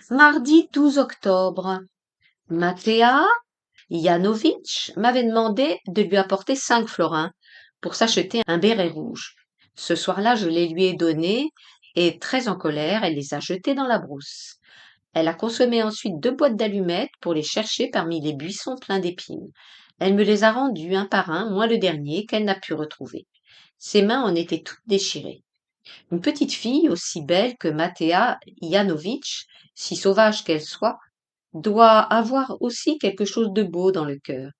Mardi 12 octobre. Matea Ijanović m'avait demandé de lui apporter 5 florins pour s'acheter un béret rouge. Ce soir-là, je les lui ai donnés et, très en colère, elle les a jetés dans la brousse. Elle a consommé ensuite 2 boîtes d'allumettes pour les chercher parmi les buissons pleins d'épines. Elle me les a rendus un par un, moins le dernier, qu'elle n'a pu retrouver. Ses mains en étaient toutes déchirées. Une petite fille aussi belle que Matea Ijanović, si sauvage qu'elle soit, doit avoir aussi quelque chose de beau dans le cœur.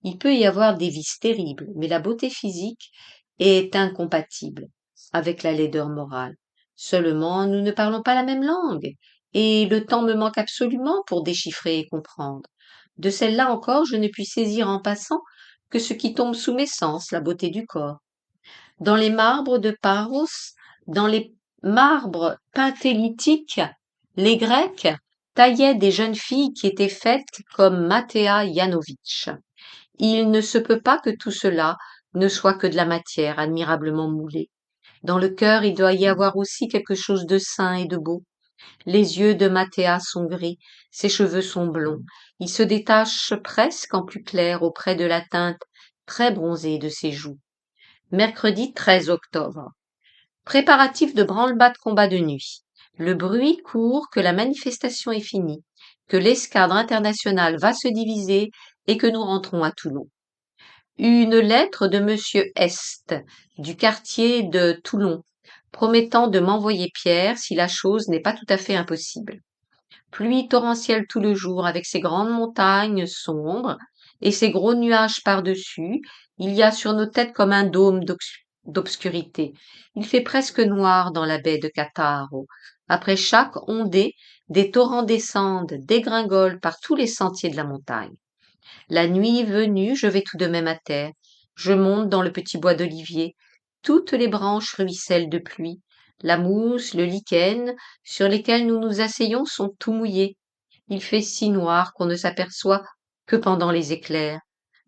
Il peut y avoir des vices terribles, mais la beauté physique est incompatible avec la laideur morale. Seulement, nous ne parlons pas la même langue, et le temps me manque absolument pour déchiffrer et comprendre. De celle-là encore, je ne puis saisir en passant que ce qui tombe sous mes sens, la beauté du corps. Dans les marbres de Paros, dans les marbres pentélithiques, les Grecs taillaient des jeunes filles qui étaient faites comme Matea Ijanović. Il ne se peut pas que tout cela ne soit que de la matière admirablement moulée. Dans le cœur, il doit y avoir aussi quelque chose de sain et de beau. Les yeux de Matea sont gris, ses cheveux sont blonds. Ils se détachent presque en plus clair auprès de la teinte très bronzée de ses joues. Mercredi 13 octobre. Préparatifs de branle-bas de combat de nuit. Le bruit court que la manifestation est finie, que l'escadre internationale va se diviser et que nous rentrons à Toulon. Une lettre de monsieur Est, du quartier de Toulon, promettant de m'envoyer Pierre si la chose n'est pas tout à fait impossible. Pluie torrentielle tout le jour avec ses grandes montagnes sombres et ses gros nuages par-dessus. Il y a sur nos têtes comme un dôme d'obscurité. Il fait presque noir dans la baie de Cataro. Après chaque ondée, des torrents descendent, dégringolent par tous les sentiers de la montagne. La nuit venue, je vais tout de même à terre. Je monte dans le petit bois d'olivier. Toutes les branches ruissellent de pluie. La mousse, le lichen, sur lesquels nous nous asseyons sont tout mouillés. Il fait si noir qu'on ne s'aperçoit que pendant les éclairs.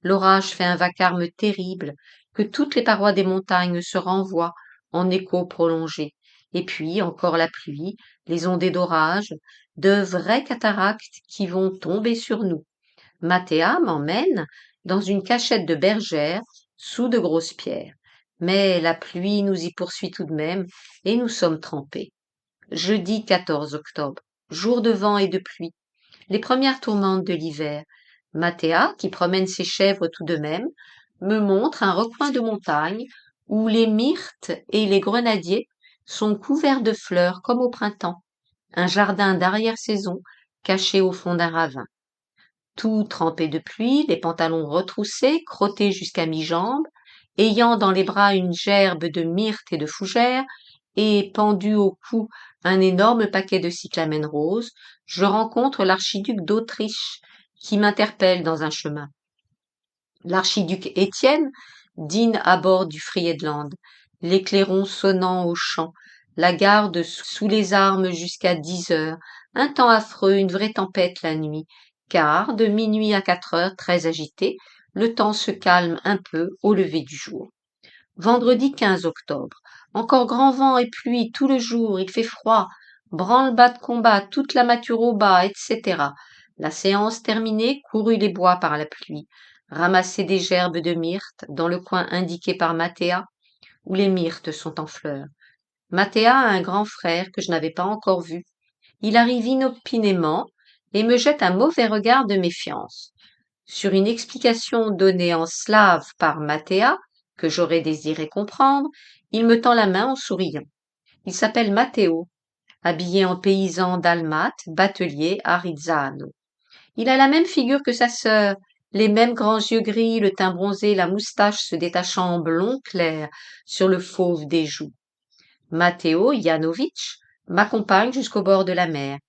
L'orage fait un vacarme terrible, que toutes les parois des montagnes se renvoient en échos prolongés. Et puis encore la pluie, les ondées d'orage, de vraies cataractes qui vont tomber sur nous. Matea m'emmène dans une cachette de bergère sous de grosses pierres. Mais la pluie nous y poursuit tout de même et nous sommes trempés. Jeudi 14 octobre, jour de vent et de pluie. Les premières tourmentes de l'hiver. Matea, qui promène ses chèvres tout de même, me montre un recoin de montagne où les myrtes et les grenadiers sont couverts de fleurs comme au printemps. Un jardin d'arrière-saison caché au fond d'un ravin. Tout trempé de pluie, les pantalons retroussés, crottés jusqu'à mi-jambe, ayant dans les bras une gerbe de myrtes et de fougères, et pendu au cou un énorme paquet de cyclamènes roses, je rencontre l'archiduc d'Autriche, qui m'interpelle dans un chemin. L'archiduc Étienne dîne à bord du Friedland, les clairons sonnant aux champs, la garde sous les armes jusqu'à 10 heures, un temps affreux, une vraie tempête la nuit, car de minuit à 4 heures, très agité, le temps se calme un peu au lever du jour. Vendredi 15 octobre. Encore grand vent et pluie tout le jour, il fait froid, branle-bas de combat, toute la mâture au bas, etc. La séance terminée, couru les bois par la pluie, ramasser des gerbes de myrtes dans le coin indiqué par Matea, où les myrtes sont en fleurs. Matea a un grand frère que je n'avais pas encore vu. Il arrive inopinément et me jette un mauvais regard de méfiance. Sur une explication donnée en slave par Matea, que j'aurais désiré comprendre, il me tend la main en souriant. Il s'appelle Matteo, habillé en paysan dalmate, batelier à Rizzano. Il a la même figure que sa sœur, les mêmes grands yeux gris, le teint bronzé, la moustache se détachant en blond clair sur le fauve des joues. Matteo Ijanović m'accompagne jusqu'au bord de la mer.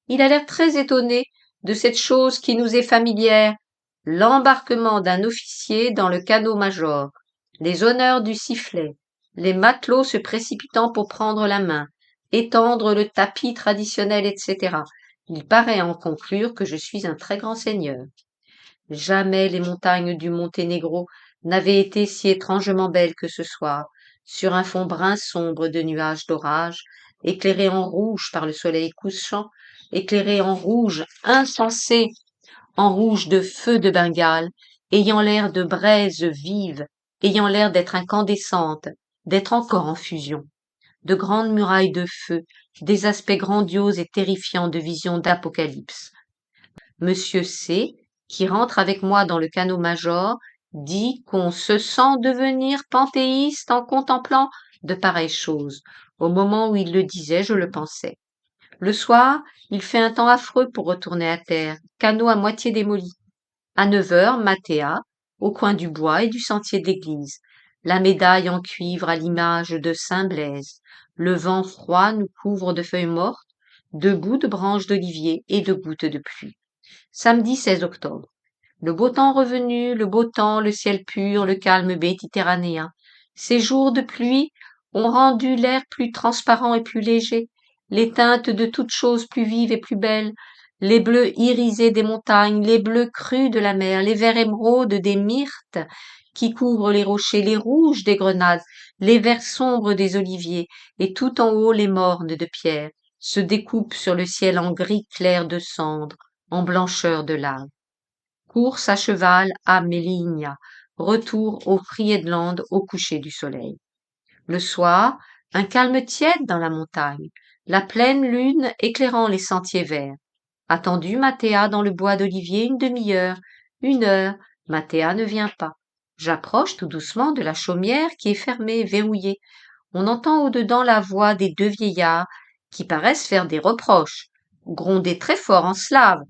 Il a l'air très étonné de cette chose qui nous est familière, l'embarquement d'un officier dans le canot-major, les honneurs du sifflet, les matelots se précipitant pour prendre la main, étendre le tapis traditionnel, etc. Il paraît en conclure que je suis un très grand seigneur. Jamais les montagnes du Monténégro n'avaient été si étrangement belles que ce soir, sur un fond brun sombre de nuages d'orage, éclairés en rouge par le soleil couchant, éclairés en rouge insensé, en rouge de feu de Bengale, ayant l'air de braises vives, ayant l'air d'être incandescentes, d'être encore en fusion. De grandes murailles de feu, des aspects grandioses et terrifiants de visions d'apocalypse. Monsieur C, qui rentre avec moi dans le canot-major, dit qu'on se sent devenir panthéiste en contemplant de pareilles choses. Au moment où il le disait, je le pensais. Le soir, il fait un temps affreux pour retourner à terre, canot à moitié démoli. À 9 heures, Mathéa, au coin du bois et du sentier d'église, la médaille en cuivre à l'image de saint Blaise. Le vent froid nous couvre de feuilles mortes, de bouts de branches d'olivier et de gouttes de pluie. Samedi 16 octobre. Le beau temps revenu, le beau temps, le ciel pur, le calme méditerranéen. Ces jours de pluie ont rendu l'air plus transparent et plus léger, les teintes de toutes choses plus vives et plus belles, les bleus irisés des montagnes, les bleus crus de la mer, les verts émeraudes des myrtes qui couvrent les rochers, les rouges des grenades, les verts sombres des oliviers, et tout en haut les mornes de pierre, se découpent sur le ciel en gris clair de cendre, en blancheur de lave. Course à cheval à Méligna, retour au Friedland au coucher du soleil. Le soir, un calme tiède dans la montagne, la pleine lune éclairant les sentiers verts. Attendu Mathéa dans le bois d'olivier une demi-heure, 1 heure, Mathéa ne vient pas. J'approche tout doucement de la chaumière qui est fermée, verrouillée. On entend au-dedans la voix des deux vieillards qui paraissent faire des reproches, gronder très fort en slave,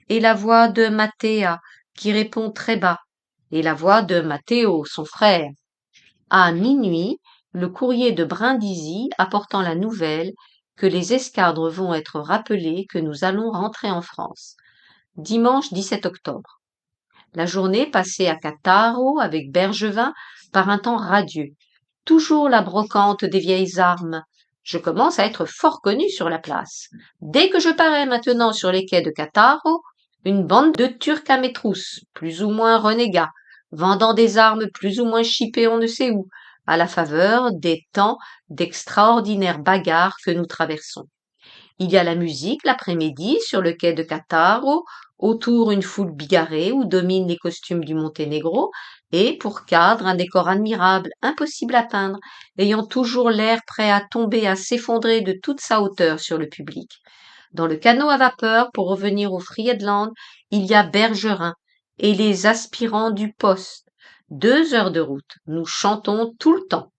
et la voix de Mathéa qui répond très bas, et la voix de Matteo, son frère. À minuit, le courrier de Brindisi apportant la nouvelle que les escadres vont être rappelés, que nous allons rentrer en France. Dimanche 17 octobre. La journée passée à Cattaro avec Bergevin par un temps radieux. Toujours la brocante des vieilles armes. Je commence à être fort connu sur la place. Dès que je parais maintenant sur les quais de Cattaro, une bande de Turcs à mes trousses, plus ou moins renégats, vendant des armes plus ou moins chippées on ne sait où, à la faveur des temps d'extraordinaires bagarres que nous traversons. Il y a la musique l'après-midi sur le quai de Cattaro, autour une foule bigarrée où dominent les costumes du Monténégro, et pour cadre un décor admirable, impossible à peindre, ayant toujours l'air prêt à tomber, à s'effondrer de toute sa hauteur sur le public. Dans le canot à vapeur, pour revenir au Friedland, il y a Bergerin et les aspirants du poste. 2 heures de route, nous chantons tout le temps.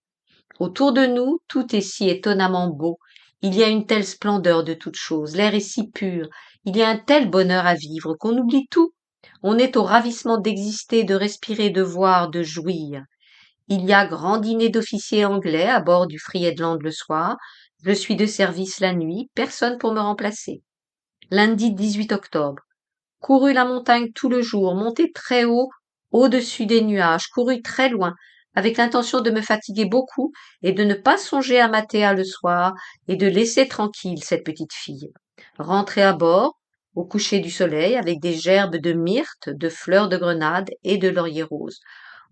Autour de nous, tout est si étonnamment beau. Il y a une telle splendeur de toutes choses, l'air est si pur, il y a un tel bonheur à vivre qu'on oublie tout. On est au ravissement d'exister, de respirer, de voir, de jouir. Il y a grand dîner d'officiers anglais à bord du Friedland le soir. Je suis de service la nuit, personne pour me remplacer. Lundi 18 octobre. Couru la montagne tout le jour, monté très haut, au-dessus des nuages, couru très loin, avec l'intention de me fatiguer beaucoup et de ne pas songer à Mathéa le soir et de laisser tranquille cette petite fille. Rentré à bord, au coucher du soleil, avec des gerbes de myrte, de fleurs de grenade et de laurier rose.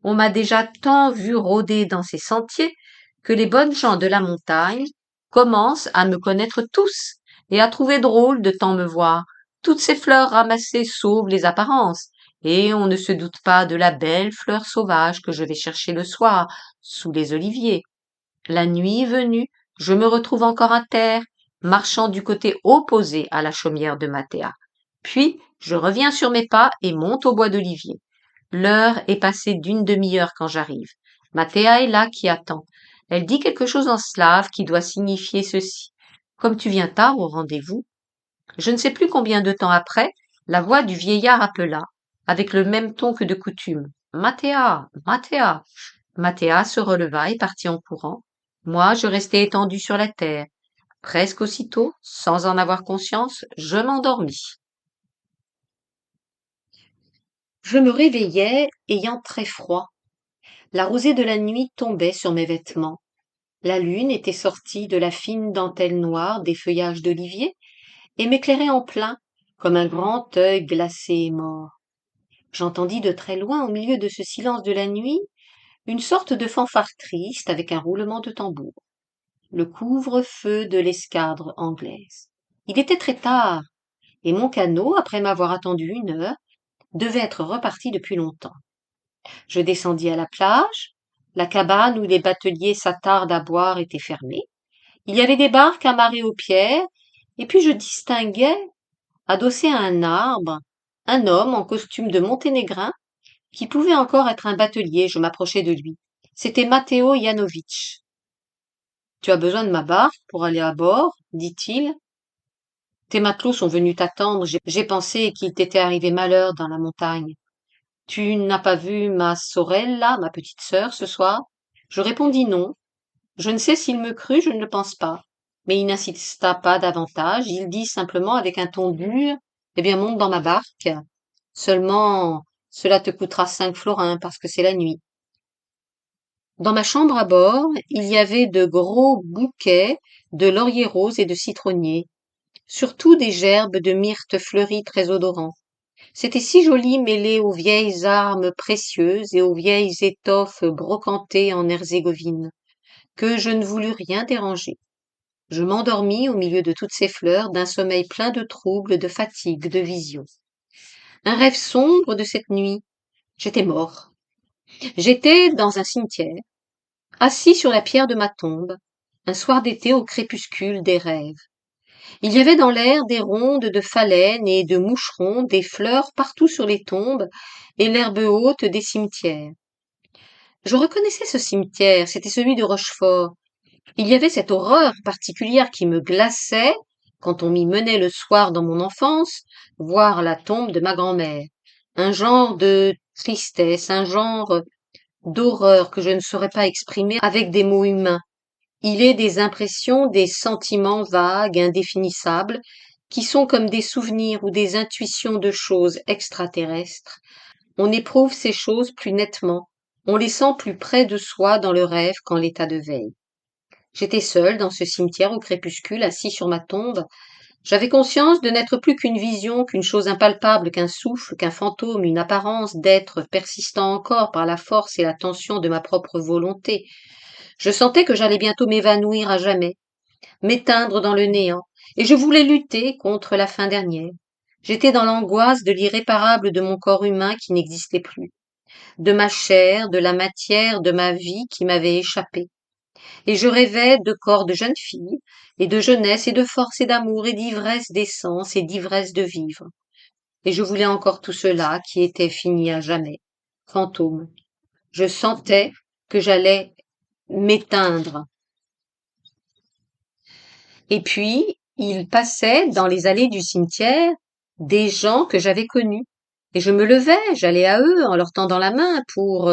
On m'a déjà tant vu rôder dans ces sentiers que les bonnes gens de la montagne commencent à me connaître tous et à trouver drôle de tant me voir. Toutes ces fleurs ramassées sauvent les apparences, et on ne se doute pas de la belle fleur sauvage que je vais chercher le soir, sous les oliviers. La nuit venue, je me retrouve encore à terre, marchant du côté opposé à la chaumière de Mathéa. Puis, je reviens sur mes pas et monte au bois d'olivier. L'heure est passée d'une demi-heure quand j'arrive. Mathéa est là qui attend. Elle dit quelque chose en slave qui doit signifier ceci. Comme tu viens tard au rendez-vous. Je ne sais plus combien de temps après, la voix du vieillard appela, avec le même ton que de coutume. Mathéa, Mathéa. Mathéa se releva et partit en courant. Moi, je restai étendu sur la terre. Presque aussitôt, sans en avoir conscience, je m'endormis. Je me réveillai, ayant très froid. La rosée de la nuit tombait sur mes vêtements. La lune était sortie de la fine dentelle noire des feuillages d'olivier et m'éclairait en plein, comme un grand œil glacé et mort. J'entendis de très loin, au milieu de ce silence de la nuit, une sorte de fanfare triste avec un roulement de tambour. le couvre-feu de l'escadre anglaise. Il était très tard, et mon canot, après m'avoir attendu 1 heure, devait être reparti depuis longtemps. Je descendis à la plage, la cabane où les bateliers s'attardent à boire était fermée. Il y avait des barques amarrées aux pierres, et puis je distinguai, adossé à un arbre, un homme en costume de monténégrin, qui pouvait encore être un batelier. Je m'approchai de lui. C'était Matteo Yanovitch. Tu as besoin de ma barque pour aller à bord, dit-il. Tes matelots sont venus t'attendre. J'ai pensé qu'il t'était arrivé malheur dans la montagne. Tu n'as pas vu ma Sorella, ma petite sœur, ce soir? Je répondis non. Je ne sais s'il me crut, je ne le pense pas. Mais il n'insista pas davantage. Il dit simplement avec un ton dur, eh bien, monte dans ma barque. Seulement, cela te coûtera 5 florins parce que c'est la nuit. Dans ma chambre à bord, il y avait de gros bouquets de lauriers roses et de citronniers, surtout des gerbes de myrte fleuries très odorants. C'était si joli mêlé aux vieilles armes précieuses et aux vieilles étoffes brocantées en Herzégovine, que je ne voulus rien déranger. Je m'endormis au milieu de toutes ces fleurs d'un sommeil plein de troubles, de fatigue, de visions. Un rêve sombre de cette nuit. J'étais mort. J'étais dans un cimetière, assis sur la pierre de ma tombe, un soir d'été au crépuscule des rêves. Il y avait dans l'air des rondes de phalènes et de moucherons, des fleurs partout sur les tombes et l'herbe haute des cimetières. Je reconnaissais ce cimetière, c'était celui de Rochefort. Il y avait cette horreur particulière qui me glaçait quand on m'y menait le soir dans mon enfance, voir la tombe de ma grand-mère. Un genre de tristesse, un genre d'horreur que je ne saurais pas exprimer avec des mots humains. Il est des impressions, des sentiments vagues, indéfinissables, qui sont comme des souvenirs ou des intuitions de choses extraterrestres. On éprouve ces choses plus nettement, on les sent plus près de soi dans le rêve qu'en l'état de veille. J'étais seul dans ce cimetière au crépuscule, assis sur ma tombe. J'avais conscience de n'être plus qu'une vision, qu'une chose impalpable, qu'un souffle, qu'un fantôme, une apparence d'être persistant encore par la force et la tension de ma propre volonté. Je sentais que j'allais bientôt m'évanouir à jamais, m'éteindre dans le néant, et je voulais lutter contre la fin dernière. J'étais dans l'angoisse de l'irréparable de mon corps humain qui n'existait plus, de ma chair, de la matière de ma vie qui m'avait échappé. Et je rêvais de corps de jeune fille, et de jeunesse, et de force et d'amour, et d'ivresse d'essence, et d'ivresse de vivre. Et je voulais encore tout cela qui était fini à jamais. Fantôme. Je sentais que j'allais m'éteindre. Et puis, il passait dans les allées du cimetière des gens que j'avais connus. Et je me levais, j'allais à eux en leur tendant la main pour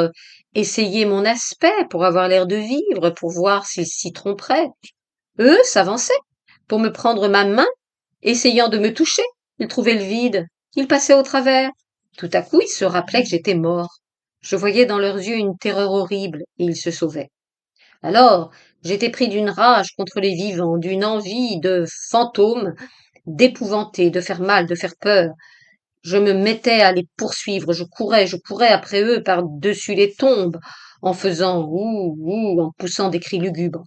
essayer mon aspect, pour avoir l'air de vivre, pour voir s'ils s'y tromperaient. Eux s'avançaient pour me prendre ma main, essayant de me toucher. Ils trouvaient le vide. Ils passaient au travers. Tout à coup, ils se rappelaient que j'étais mort. Je voyais dans leurs yeux une terreur horrible et ils se sauvaient. Alors, j'étais pris d'une rage contre les vivants, d'une envie de fantôme, d'épouvanter, de faire mal, de faire peur. Je me mettais à les poursuivre, je courais après eux par-dessus les tombes, en faisant ouh, en poussant des cris lugubres.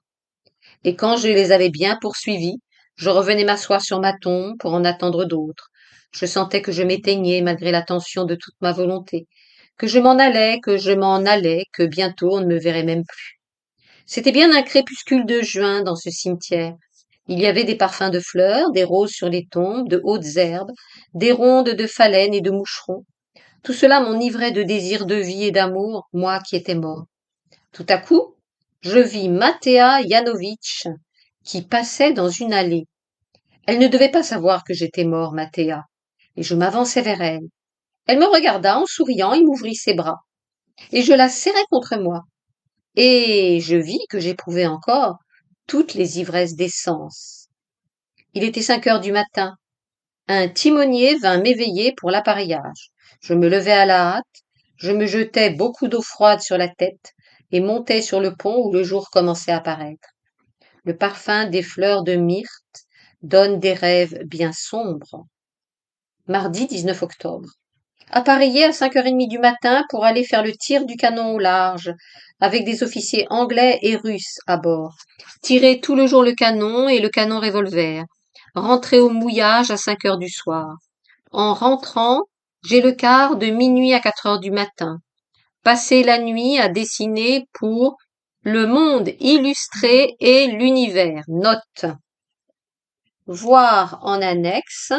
Et quand je les avais bien poursuivis, je revenais m'asseoir sur ma tombe pour en attendre d'autres. Je sentais que je m'éteignais malgré la tension de toute ma volonté, que je m'en allais, que bientôt on ne me verrait même plus. C'était bien un crépuscule de juin dans ce cimetière. Il y avait des parfums de fleurs, des roses sur les tombes, de hautes herbes, des rondes de phalènes et de moucherons. Tout cela m'enivrait de désir de vie et d'amour, moi qui étais mort. Tout à coup, je vis Mattea Yanovitch qui passait dans une allée. Elle ne devait pas savoir que j'étais mort, Mattea, et je m'avançai vers elle. Elle me regarda en souriant et m'ouvrit ses bras, et je la serrai contre moi. Et je vis que j'éprouvais encore toutes les ivresses des sens. Il était 5 heures du matin. Un timonier vint m'éveiller pour l'appareillage. Je me levai à la hâte, je me jetai beaucoup d'eau froide sur la tête et montai sur le pont où le jour commençait à paraître. Le parfum des fleurs de myrte donne des rêves bien sombres. Mardi 19 octobre. Appareillé à 5h30 du matin pour aller faire le tir du canon au large. avec des officiers anglais et russes à bord. Tirer tout le jour le canon et le canon revolver. Rentrer au mouillage à 5 heures du soir. En rentrant, j'ai le quart de minuit à 4 heures du matin. Passer la nuit à dessiner pour Le Monde illustré et l'Univers. Note. Voir en annexe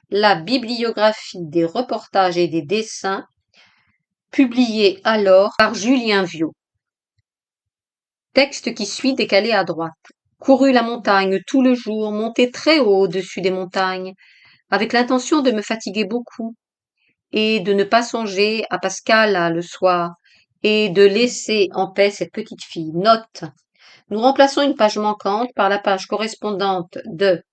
la bibliographie des reportages et des dessins publiés alors par Julien Viau. Texte qui suit décalé à droite. Couru la montagne tout le jour, monté très haut au-dessus des montagnes, avec l'intention de me fatiguer beaucoup et de ne pas songer à Pascala le soir et de laisser en paix cette petite fille. Note. Nous remplaçons une page manquante par la page correspondante de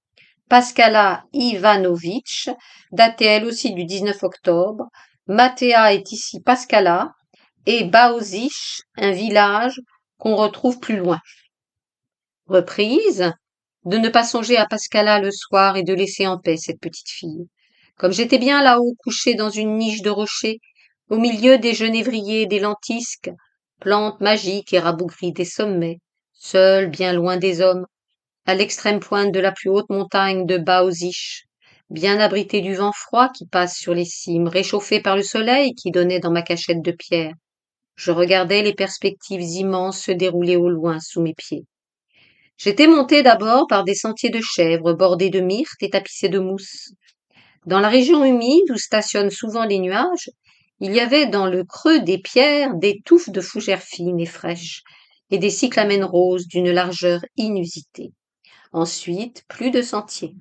Pascala Ivanovic, datée elle aussi du 19 octobre. Matea est ici Pascala et Baozic, un village qu'on retrouve plus loin. Reprise. De ne pas songer à Pascala le soir et de laisser en paix cette petite fille. Comme j'étais bien là-haut couché dans une niche de rocher, au milieu des genévriers et des lentisques, plantes magiques et rabougries des sommets, seul bien loin des hommes, à l'extrême pointe de la plus haute montagne de Baozic, bien abrité du vent froid qui passe sur les cimes, réchauffé par le soleil qui donnait dans ma cachette de pierre. Je regardais les perspectives immenses se dérouler au loin sous mes pieds. J'étais monté d'abord par des sentiers de chèvres bordés de myrtes et tapissés de mousse. Dans la région humide où stationnent souvent les nuages, il y avait dans le creux des pierres des touffes de fougères fines et fraîches et des cyclamènes roses d'une largeur inusitée. Ensuite, plus de sentiers,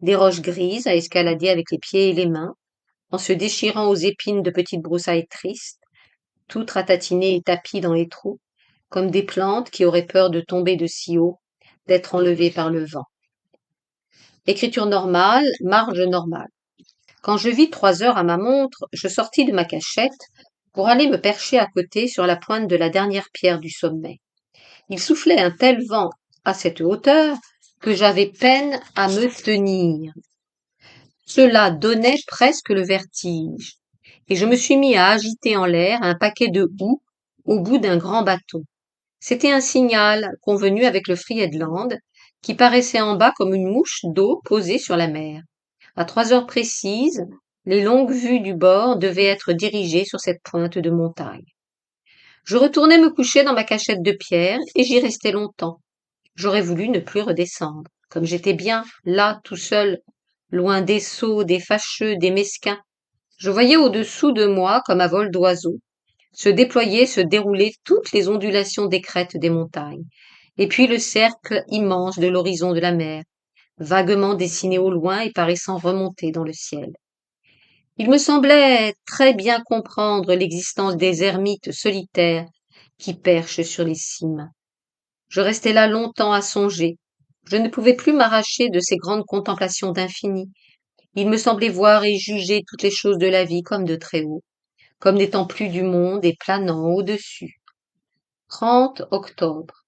des roches grises à escalader avec les pieds et les mains, en se déchirant aux épines de petites broussailles tristes, toutes ratatinées et tapies dans les trous, comme des plantes qui auraient peur de tomber de si haut, d'être enlevées par le vent. Écriture normale, marge normale. Quand je vis 3 heures à ma montre, je sortis de ma cachette pour aller me percher à côté sur la pointe de la dernière pierre du sommet. Il soufflait un tel vent à cette hauteur que j'avais peine à me tenir. Cela donnait presque le vertige, et je me suis mis à agiter en l'air un paquet de houx au bout d'un grand bâton. C'était un signal convenu avec le Friedland, qui paraissait en bas comme une mouche d'eau posée sur la mer. À 3 heures précises, les longues vues du bord devaient être dirigées sur cette pointe de montagne. Je retournai me coucher dans ma cachette de pierre et j'y restai longtemps. J'aurais voulu ne plus redescendre, comme j'étais bien là tout seul, loin des sots, des fâcheux, des mesquins. Je voyais au-dessous de moi, comme à vol d'oiseau, se déployer, se dérouler toutes les ondulations des crêtes des montagnes, et puis le cercle immense de l'horizon de la mer, vaguement dessiné au loin et paraissant remonter dans le ciel. Il me semblait très bien comprendre l'existence des ermites solitaires qui perchent sur les cimes. Je restai là longtemps à songer. Je ne pouvais plus m'arracher de ces grandes contemplations d'infini. Il me semblait voir et juger toutes les choses de la vie comme de très haut, comme n'étant plus du monde et planant au-dessus. 30 octobre.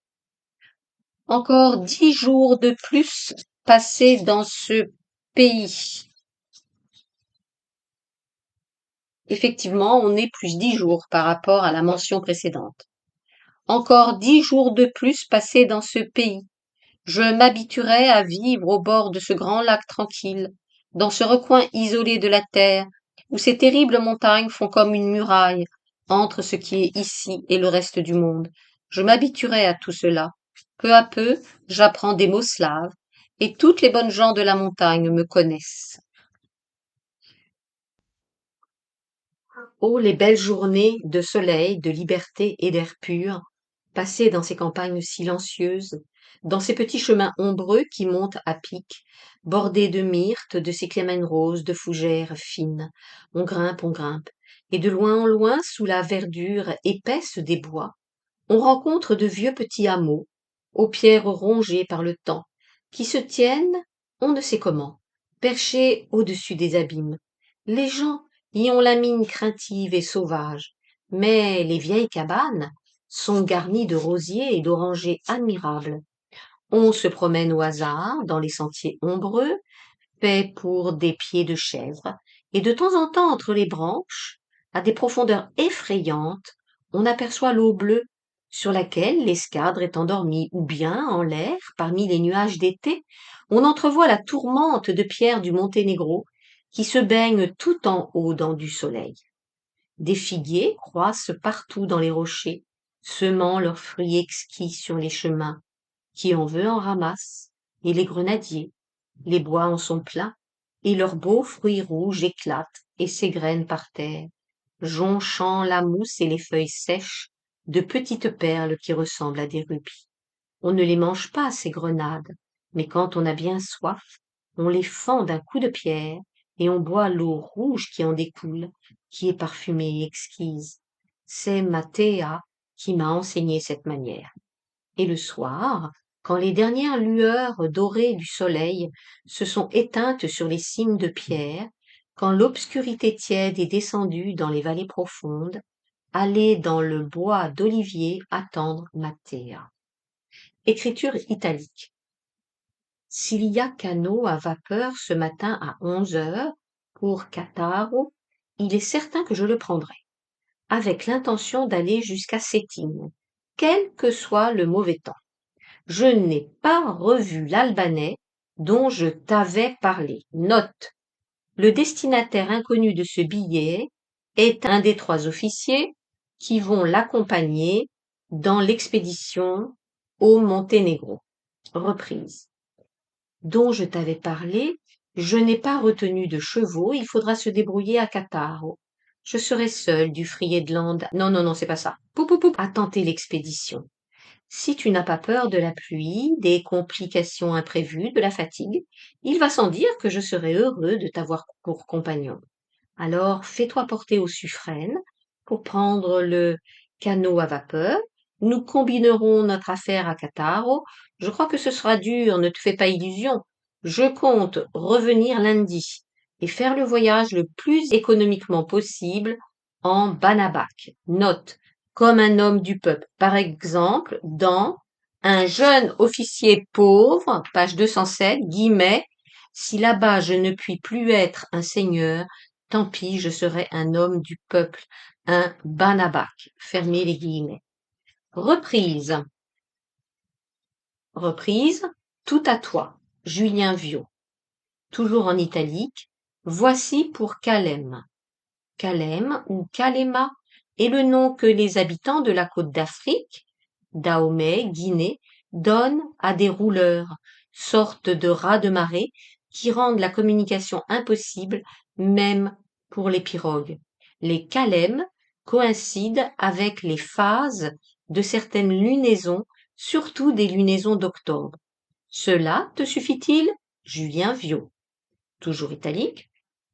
Encore 10 jours de plus passés dans ce pays. Effectivement, on est plus 10 jours par rapport à la mention précédente. Encore 10 jours de plus passés dans ce pays. Je m'habituerai à vivre au bord de ce grand lac tranquille, dans ce recoin isolé de la terre, où ces terribles montagnes font comme une muraille entre ce qui est ici et le reste du monde. Je m'habituerai à tout cela. Peu à peu, j'apprends des mots slaves, et toutes les bonnes gens de la montagne me connaissent. Oh, les belles journées de soleil, de liberté et d'air pur, passées dans ces campagnes silencieuses, dans ces petits chemins ombreux qui montent à pic, bordés de myrtes, de cyclamènes roses, de fougères fines. On grimpe, et de loin en loin, sous la verdure épaisse des bois, on rencontre de vieux petits hameaux, aux pierres rongées par le temps, qui se tiennent, on ne sait comment, perchés au-dessus des abîmes. Les gens y ont la mine craintive et sauvage, mais les vieilles cabanes sont garnies de rosiers et d'orangers admirables. On se promène au hasard dans les sentiers ombreux, faits pour des pieds de chèvre, et de temps en temps entre les branches, à des profondeurs effrayantes, on aperçoit l'eau bleue sur laquelle l'escadre est endormie, ou bien, en l'air, parmi les nuages d'été, on entrevoit la tourmente de pierre du Monténégro, qui se baigne tout en haut dans du soleil. Des figuiers croissent partout dans les rochers, semant leurs fruits exquis sur les chemins. Qui en veut en ramasse, et les grenadiers. Les bois en sont pleins, et leurs beaux fruits rouges éclatent et s'égrènent par terre, jonchant la mousse et les feuilles sèches de petites perles qui ressemblent à des rubis. On ne les mange pas, ces grenades, mais quand on a bien soif, on les fend d'un coup de pierre, et on boit l'eau rouge qui en découle, qui est parfumée et exquise. C'est ma Théa qui m'a enseigné cette manière. Et le soir, quand les dernières lueurs dorées du soleil se sont éteintes sur les cimes de pierre, quand l'obscurité tiède est descendue dans les vallées profondes, allez dans le bois d'olivier attendre Mathéa. Écriture italique. S'il y a canot à vapeur ce matin à 11 heures pour Cattaro, il est certain que je le prendrai, avec l'intention d'aller jusqu'à Sétine, quel que soit le mauvais temps. Je n'ai pas revu l'Albanais dont je t'avais parlé. Note. Le destinataire inconnu de ce billet est un des 3 officiers qui vont l'accompagner dans l'expédition au Monténégro. Reprise. Dont je t'avais parlé, je n'ai pas retenu de chevaux, il faudra se débrouiller à Cattaro. Je serai seul du Friedland. Non, c'est pas ça. Poup, à tenter l'expédition. Si tu n'as pas peur de la pluie, des complications imprévues, de la fatigue, il va sans dire que je serai heureux de t'avoir pour compagnon. Alors fais-toi porter au suffrène pour prendre le canot à vapeur. Nous combinerons notre affaire à Cattaro. Je crois que ce sera dur, ne te fais pas illusion. Je compte revenir lundi et faire le voyage le plus économiquement possible en Banabac. Note, comme un homme du peuple. Par exemple, dans Un jeune officier pauvre, page 207, guillemets, si là-bas je ne puis plus être un seigneur, tant pis, je serai un homme du peuple, un Banabac. Fermez les guillemets. Reprise. Reprise. Tout à toi. Julien Viau. Toujours en italique. Voici pour Calem. Calem ou Calema est le nom que les habitants de la côte d'Afrique, Dahomey, Guinée, donnent à des rouleurs, sortes de rats de marée qui rendent la communication impossible même pour les pirogues. Les calèmes coïncident avec les phases de certaines lunaisons, surtout des lunaisons d'octobre. Cela te suffit-il? Julien Viau. Toujours italique.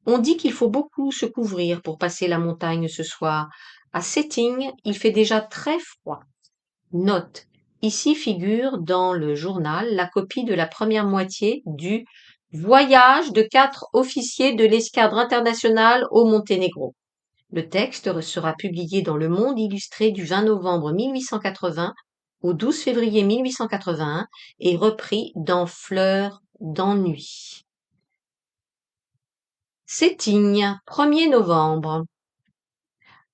On dit qu'il faut beaucoup se couvrir pour passer la montagne ce soir. À Séting, il fait déjà très froid. Note. Ici figure dans le journal la copie de la première moitié du Voyage de 4 officiers de l'escadre internationale au Monténégro. Le texte sera publié dans Le Monde illustré du 20 novembre 1880 au 12 février 1881 et repris dans Fleurs d'ennui. Sétigne, 1er novembre.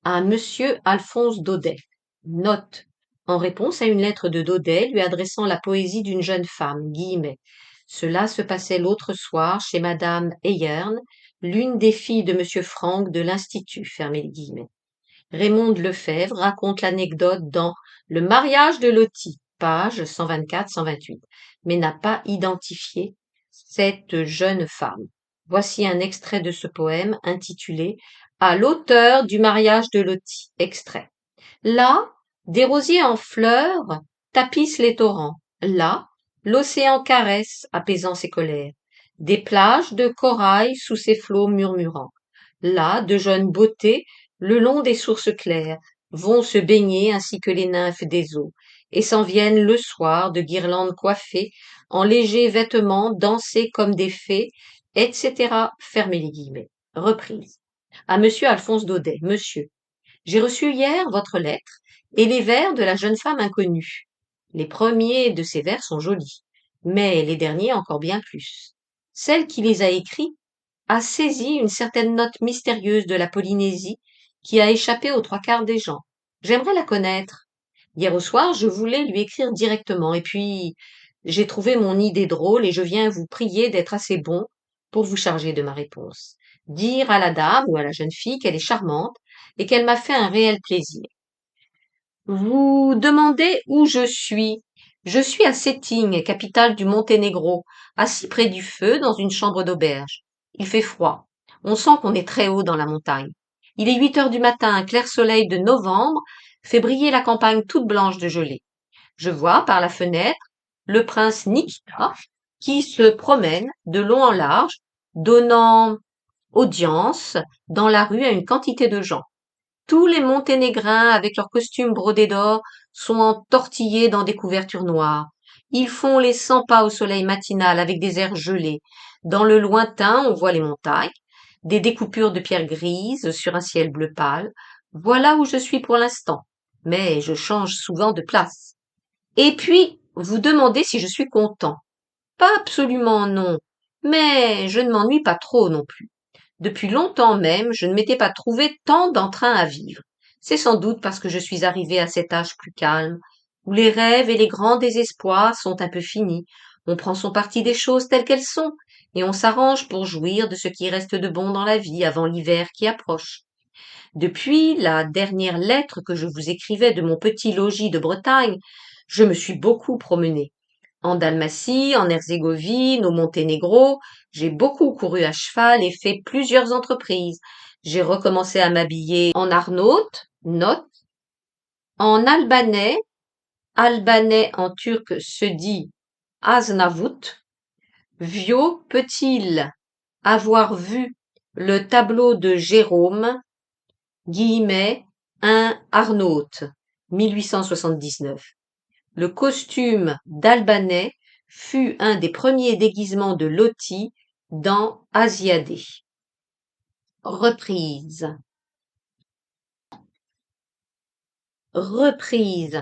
À Monsieur Alphonse Daudet. Note. En réponse à une lettre de Daudet lui adressant la poésie d'une jeune femme, guillemets. Cela se passait l'autre soir chez Madame Eyern, l'une des filles de Monsieur Franck de l'Institut, fermez les guillemets. Raymonde Lefebvre raconte l'anecdote dans Le mariage de Lottie, page 124-128, mais n'a pas identifié cette jeune femme. Voici un extrait de ce poème intitulé À l'auteur du mariage de Lottie. Extrait. Là, des rosiers en fleurs tapissent les torrents. Là, l'océan caresse, apaisant ses colères. Des plages de corail sous ses flots murmurants. Là, de jeunes beautés, le long des sources claires, vont se baigner ainsi que les nymphes des eaux, et s'en viennent le soir de guirlandes coiffées, en légers vêtements, danser comme des fées, etc. Fermez les guillemets. Reprise. À Monsieur Alphonse Daudet. Monsieur. J'ai reçu hier votre lettre et les vers de la jeune femme inconnue. Les premiers de ces vers sont jolis, mais les derniers encore bien plus. Celle qui les a écrits a saisi une certaine note mystérieuse de la Polynésie qui a échappé aux 3/4 des gens. J'aimerais la connaître. Hier au soir, je voulais lui écrire directement et puis j'ai trouvé mon idée drôle et je viens vous prier d'être assez bon pour vous charger de ma réponse. Dire à la dame ou à la jeune fille qu'elle est charmante et qu'elle m'a fait un réel plaisir. Vous demandez où je suis. Je suis à Cetinje, capitale du Monténégro, assis près du feu dans une chambre d'auberge. Il fait froid. On sent qu'on est très haut dans la montagne. Il est 8 heures du matin, un clair soleil de novembre fait briller la campagne toute blanche de gelée. Je vois par la fenêtre le prince Nikita qui se promène de long en large, donnant audience dans la rue à une quantité de gens. Tous les Monténégrins, avec leurs costumes brodés d'or, sont entortillés dans des couvertures noires. Ils font les 100 pas au soleil matinal avec des airs gelés. Dans le lointain, on voit les montagnes, des découpures de pierres grises sur un ciel bleu pâle. Voilà où je suis pour l'instant. Mais je change souvent de place. Et puis, vous demandez si je suis content. Pas absolument non, mais je ne m'ennuie pas trop non plus. Depuis longtemps même, je ne m'étais pas trouvé tant d'entrain à vivre. C'est sans doute parce que je suis arrivé à cet âge plus calme, où les rêves et les grands désespoirs sont un peu finis. On prend son parti des choses telles qu'elles sont, et on s'arrange pour jouir de ce qui reste de bon dans la vie avant l'hiver qui approche. Depuis la dernière lettre que je vous écrivais de mon petit logis de Bretagne, je me suis beaucoup promené. En Dalmatie, en Herzégovine, au Monténégro, j'ai beaucoup couru à cheval et fait plusieurs entreprises. J'ai recommencé à m'habiller en arnaute, note, en albanais, albanais en turc se dit Aznavout. Vio peut-il avoir vu le tableau de Jérôme, guillemets, un arnaute, 1879. Le costume d'Albanais fut un des premiers déguisements de Loti dans Asiadé. Reprise. Reprise.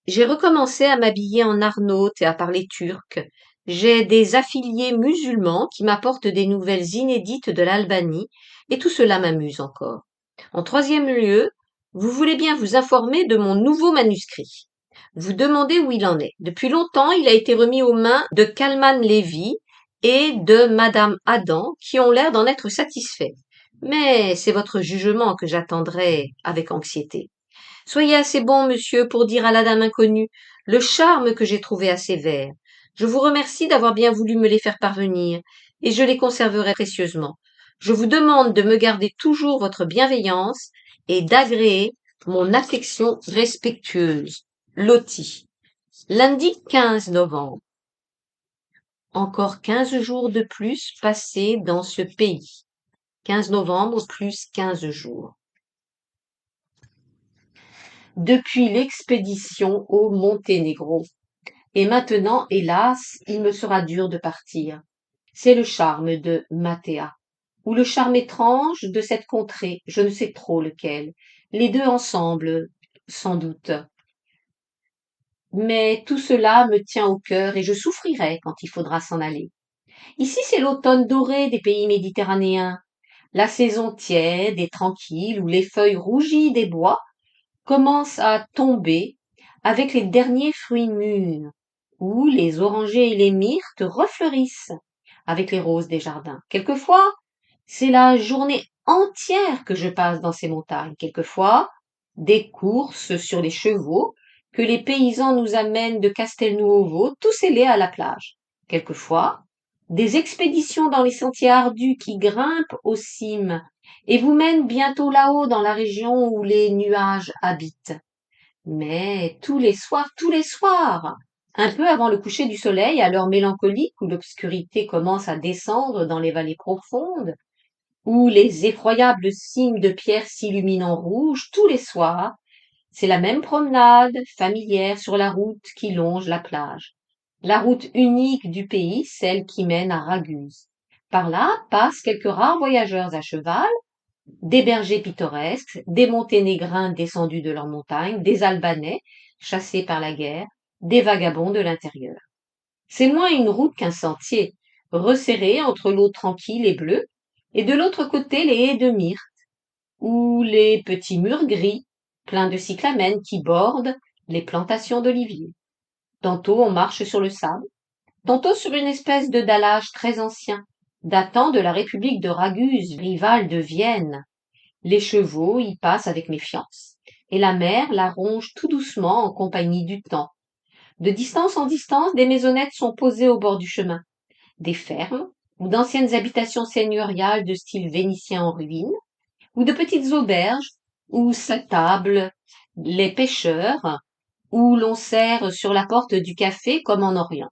J'ai recommencé à m'habiller en arnaute et à parler turc. J'ai des affiliés musulmans qui m'apportent des nouvelles inédites de l'Albanie et tout cela m'amuse encore. En troisième lieu, vous voulez bien vous informer de mon nouveau manuscrit. Vous demandez où il en est. Depuis longtemps, il a été remis aux mains de Kalman Levy et de Madame Adam, qui ont l'air d'en être satisfaits. Mais c'est votre jugement que j'attendrai avec anxiété. Soyez assez bon, monsieur, pour dire à la dame inconnue le charme que j'ai trouvé à ces vers. Je vous remercie d'avoir bien voulu me les faire parvenir, et je les conserverai précieusement. Je vous demande de me garder toujours votre bienveillance et d'agréer mon affection respectueuse. Loti. Lundi 15 novembre. Encore 15 jours de plus passés dans ce pays. 15 novembre plus 15 jours. Depuis l'expédition au Monténégro. Et maintenant, hélas, il me sera dur de partir. C'est le charme de Mathéa, ou le charme étrange de cette contrée, je ne sais trop lequel. Les deux ensemble, sans doute. Mais tout cela me tient au cœur et je souffrirai quand il faudra s'en aller. Ici, c'est l'automne doré des pays méditerranéens, la saison tiède et tranquille où les feuilles rougies des bois commencent à tomber avec les derniers fruits mûrs, où les orangers et les myrtes refleurissent avec les roses des jardins. Quelquefois, c'est la journée entière que je passe dans ces montagnes. Quelquefois, des courses sur les chevaux que les paysans nous amènent de Castelnuovo, tous ailés à la plage. Quelquefois, des expéditions dans les sentiers ardus qui grimpent aux cimes et vous mènent bientôt là-haut dans la région où les nuages habitent. Mais tous les soirs, un peu avant le coucher du soleil, à l'heure mélancolique où l'obscurité commence à descendre dans les vallées profondes, où les effroyables cimes de pierre s'illuminent en rouge, tous les soirs, c'est la même promenade familière sur la route qui longe la plage. La route unique du pays, celle qui mène à Raguse. Par là passent quelques rares voyageurs à cheval, des bergers pittoresques, des Monténégrins descendus de leurs montagnes, des Albanais chassés par la guerre, des vagabonds de l'intérieur. C'est moins une route qu'un sentier, resserré entre l'eau tranquille et bleue, et de l'autre côté les haies de myrte, ou les petits murs gris, pleins de cyclamènes qui bordent les plantations d'oliviers. Tantôt on marche sur le sable, tantôt sur une espèce de dallage très ancien, datant de la République de Raguse, rivale de Vienne. Les chevaux y passent avec méfiance, et la mer la ronge tout doucement en compagnie du temps. De distance en distance, des maisonnettes sont posées au bord du chemin, des fermes, ou d'anciennes habitations seigneuriales de style vénitien en ruine, ou de petites auberges où s'attablent les pêcheurs, où l'on sert sur la porte du café comme en Orient.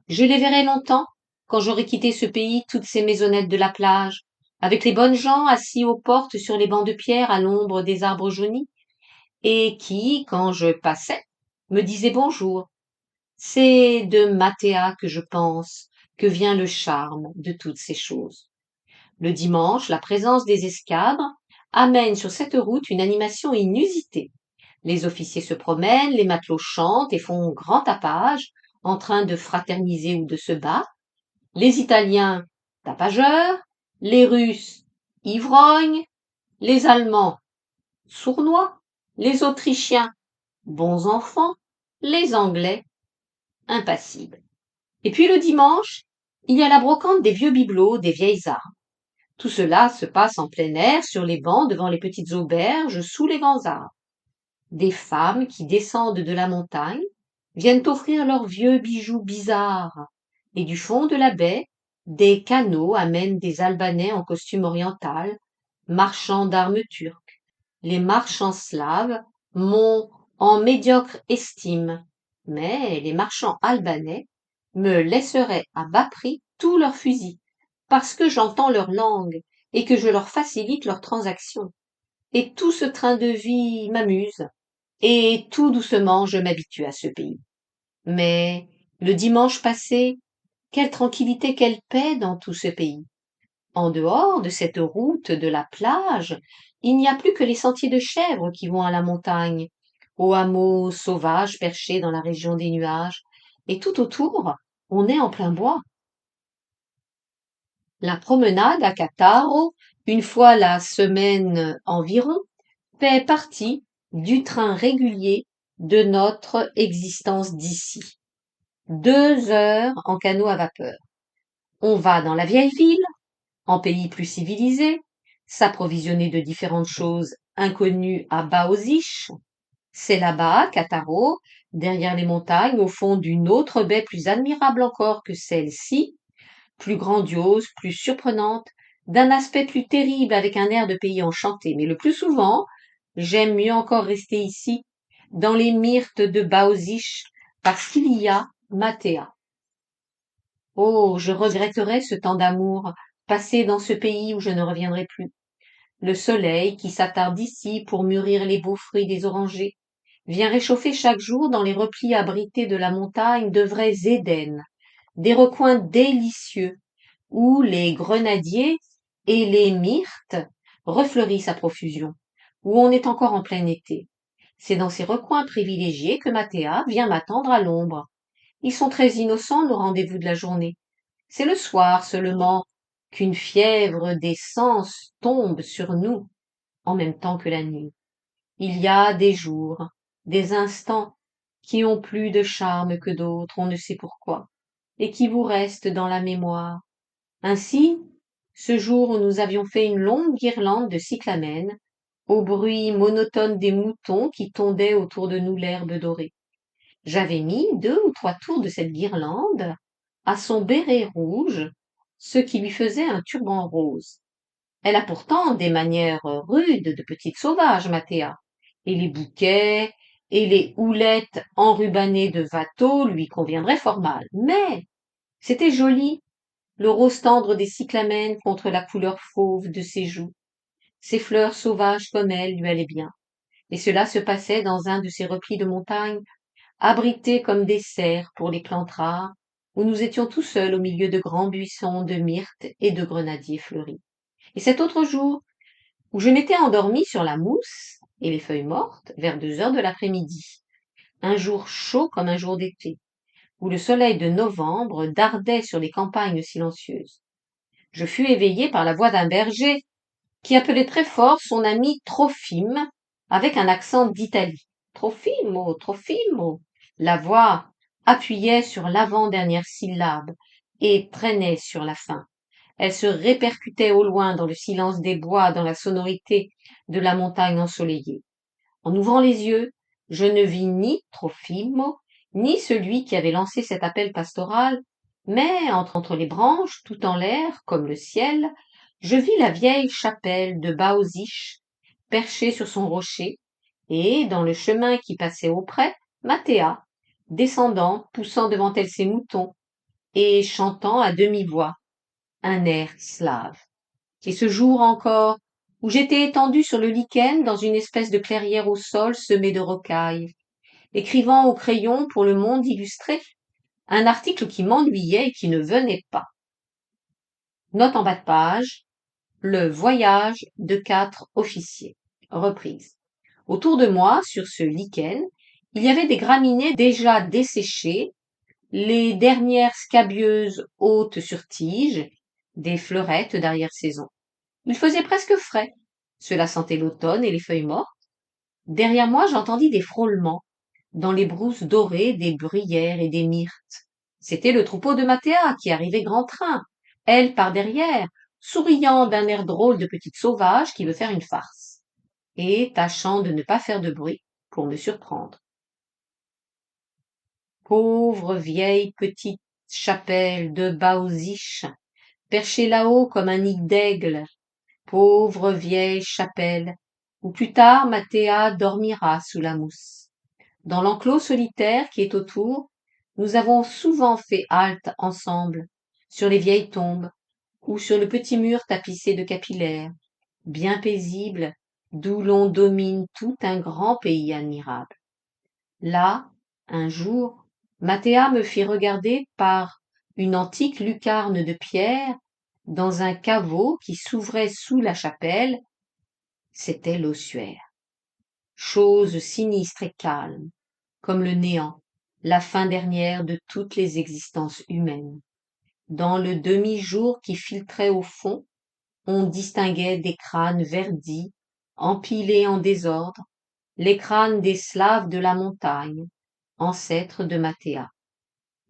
Je les verrai longtemps, quand j'aurai quitté ce pays, toutes ces maisonnettes de la plage, avec les bonnes gens assis aux portes sur les bancs de pierre à l'ombre des arbres jaunis, et qui, quand je passais, me disaient bonjour. C'est de Mathéa que je pense, que vient le charme de toutes ces choses. Le dimanche, la présence des escadres amène sur cette route une animation inusitée. Les officiers se promènent, les matelots chantent et font grand tapage, en train de fraterniser ou de se battre. Les Italiens, tapageurs, les Russes, ivrognes, les Allemands, sournois, les Autrichiens, bons enfants, les Anglais, impassibles. Et puis le dimanche, il y a la brocante des vieux bibelots, des vieilles armes. Tout cela se passe en plein air, sur les bancs, devant les petites auberges, sous les grands arbres. Des femmes qui descendent de la montagne viennent offrir leurs vieux bijoux bizarres, et du fond de la baie, des canots amènent des Albanais en costume oriental, marchands d'armes turques. Les marchands slaves m'ont en médiocre estime, mais les marchands albanais me laisseraient à bas prix tous leurs fusils, parce que j'entends leur langue et que je leur facilite leurs transactions. Et tout ce train de vie m'amuse, et tout doucement je m'habitue à ce pays. Mais le dimanche passé, quelle tranquillité, quelle paix dans tout ce pays. En dehors de cette route de la plage, il n'y a plus que les sentiers de chèvres qui vont à la montagne, aux hameaux sauvages perchés dans la région des nuages, et tout autour, on est en plein bois. La promenade à Cattaro, une fois la semaine environ, fait partie du train régulier de notre existence d'ici. 2 heures en canot à vapeur. On va dans la vieille ville, en pays plus civilisé, s'approvisionner de différentes choses inconnues à Baozish. C'est là-bas, Cattaro, derrière les montagnes, au fond d'une autre baie plus admirable encore que celle-ci, plus grandiose, plus surprenante, d'un aspect plus terrible avec un air de pays enchanté. Mais le plus souvent, j'aime mieux encore rester ici, dans les myrtes de Baozish, parce qu'il y a Mathéa. Oh, je regretterais ce temps d'amour, passé dans ce pays où je ne reviendrai plus. Le soleil, qui s'attarde ici pour mûrir les beaux fruits des orangers, vient réchauffer chaque jour dans les replis abrités de la montagne de vrais Éden, des recoins délicieux, où les grenadiers et les myrtes refleurissent à profusion, où on est encore en plein été. C'est dans ces recoins privilégiés que Mathéa vient m'attendre à l'ombre. Ils sont très innocents, nos rendez-vous de la journée. C'est le soir seulement qu'une fièvre des sens tombe sur nous en même temps que la nuit. Il y a des jours, des instants qui ont plus de charme que d'autres, on ne sait pourquoi, et qui vous restent dans la mémoire. Ainsi, ce jour où nous avions fait une longue guirlande de cyclamènes, au bruit monotone des moutons qui tondaient autour de nous l'herbe dorée. J'avais mis 2 ou 3 tours de cette guirlande à son béret rouge, ce qui lui faisait un turban rose. Elle a pourtant des manières rudes de petite sauvage, Mathéa, et les bouquets et les houlettes enrubannées de Watteau lui conviendraient fort mal. Mais c'était joli, le rose tendre des cyclamènes contre la couleur fauve de ses joues. Ces fleurs sauvages comme elle lui allaient bien. Et cela se passait dans un de ces replis de montagne, abrités comme des serres pour les plantes rares, où nous étions tout seuls au milieu de grands buissons de myrtes et de grenadiers fleuris. Et cet autre jour, où je m'étais endormie sur la mousse et les feuilles mortes, vers 2 heures de l'après-midi, un jour chaud comme un jour d'été, où le soleil de novembre dardait sur les campagnes silencieuses. Je fus éveillée par la voix d'un berger qui appelait très fort son ami Trophime avec un accent d'Italie. Trophimo, Trophimo. La voix appuyait sur l'avant-dernière syllabe et traînait sur la fin. Elle se répercutait au loin dans le silence des bois, dans la sonorité de la montagne ensoleillée. En ouvrant les yeux, je ne vis ni Trophimo, ni celui qui avait lancé cet appel pastoral, mais entre les branches, tout en l'air, comme le ciel, je vis la vieille chapelle de Baoziche, perchée sur son rocher, et, dans le chemin qui passait auprès, Mathéa, descendant, poussant devant elle ses moutons, et chantant à demi-voix un air slave. Et ce jour encore, où j'étais étendu sur le lichen dans une espèce de clairière au sol semée de rocailles, écrivant au crayon pour le Monde illustré, un article qui m'ennuyait et qui ne venait pas. Note en bas de page, le voyage de 4 officiers. Reprise. Autour de moi, sur ce lichen, il y avait des graminées déjà desséchées, les dernières scabieuses hautes sur tige, des fleurettes d'arrière-saison. Il faisait presque frais. Cela sentait l'automne et les feuilles mortes. Derrière moi, j'entendis des frôlements, dans les brousses dorées des bruyères et des myrtes. C'était le troupeau de Mathéa qui arrivait grand train, elle par derrière, souriant d'un air drôle de petite sauvage qui veut faire une farce, et tâchant de ne pas faire de bruit pour me surprendre. Pauvre vieille petite chapelle de Baoziche, perchée là-haut comme un nid d'aigle, pauvre vieille chapelle, où plus tard Mathéa dormira sous la mousse. Dans l'enclos solitaire qui est autour, nous avons souvent fait halte ensemble, sur les vieilles tombes, ou sur le petit mur tapissé de capillaires, bien paisible, d'où l'on domine tout un grand pays admirable. Là, un jour, Mathéa me fit regarder par une antique lucarne de pierre, dans un caveau qui s'ouvrait sous la chapelle, c'était l'ossuaire. Chose sinistre et calme, comme le néant, la fin dernière de toutes les existences humaines. Dans le demi-jour qui filtrait au fond, on distinguait des crânes verdis, empilés en désordre, les crânes des Slaves de la montagne, ancêtres de Mathéa.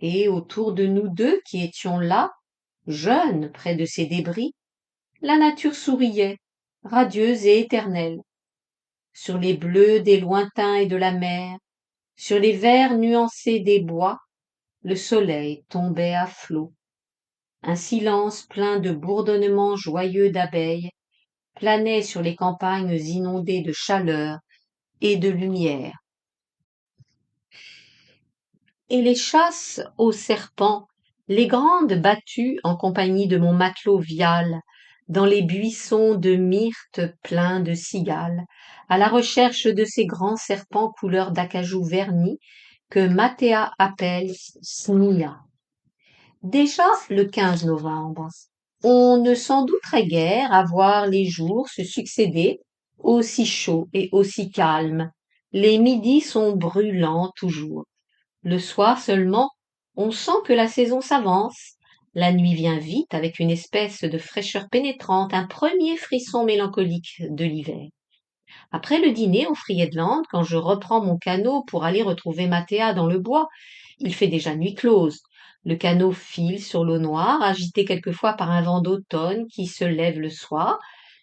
Et autour de nous deux qui étions là, jeunes près de ces débris, la nature souriait, radieuse et éternelle. Sur les bleus des lointains et de la mer, sur les verts nuancés des bois, le soleil tombait à flots. Un silence plein de bourdonnements joyeux d'abeilles planait sur les campagnes inondées de chaleur et de lumière. Et les chasses aux serpents, les grandes battues en compagnie de mon matelot Vial, dans les buissons de myrte pleins de cigales, à la recherche de ces grands serpents couleur d'acajou verni que Mathéa appelle Snia. Déjà le 15 novembre, on ne s'en douterait guère à voir les jours se succéder aussi chauds et aussi calmes. Les midis sont brûlants toujours. Le soir seulement, on sent que la saison s'avance. La nuit vient vite avec une espèce de fraîcheur pénétrante, un premier frisson mélancolique de l'hiver. Après le dîner au Friedland, quand je reprends mon canot pour aller retrouver Mathéa dans le bois, il fait déjà nuit close. Le canot file sur l'eau noire, agité quelquefois par un vent d'automne qui se lève le soir.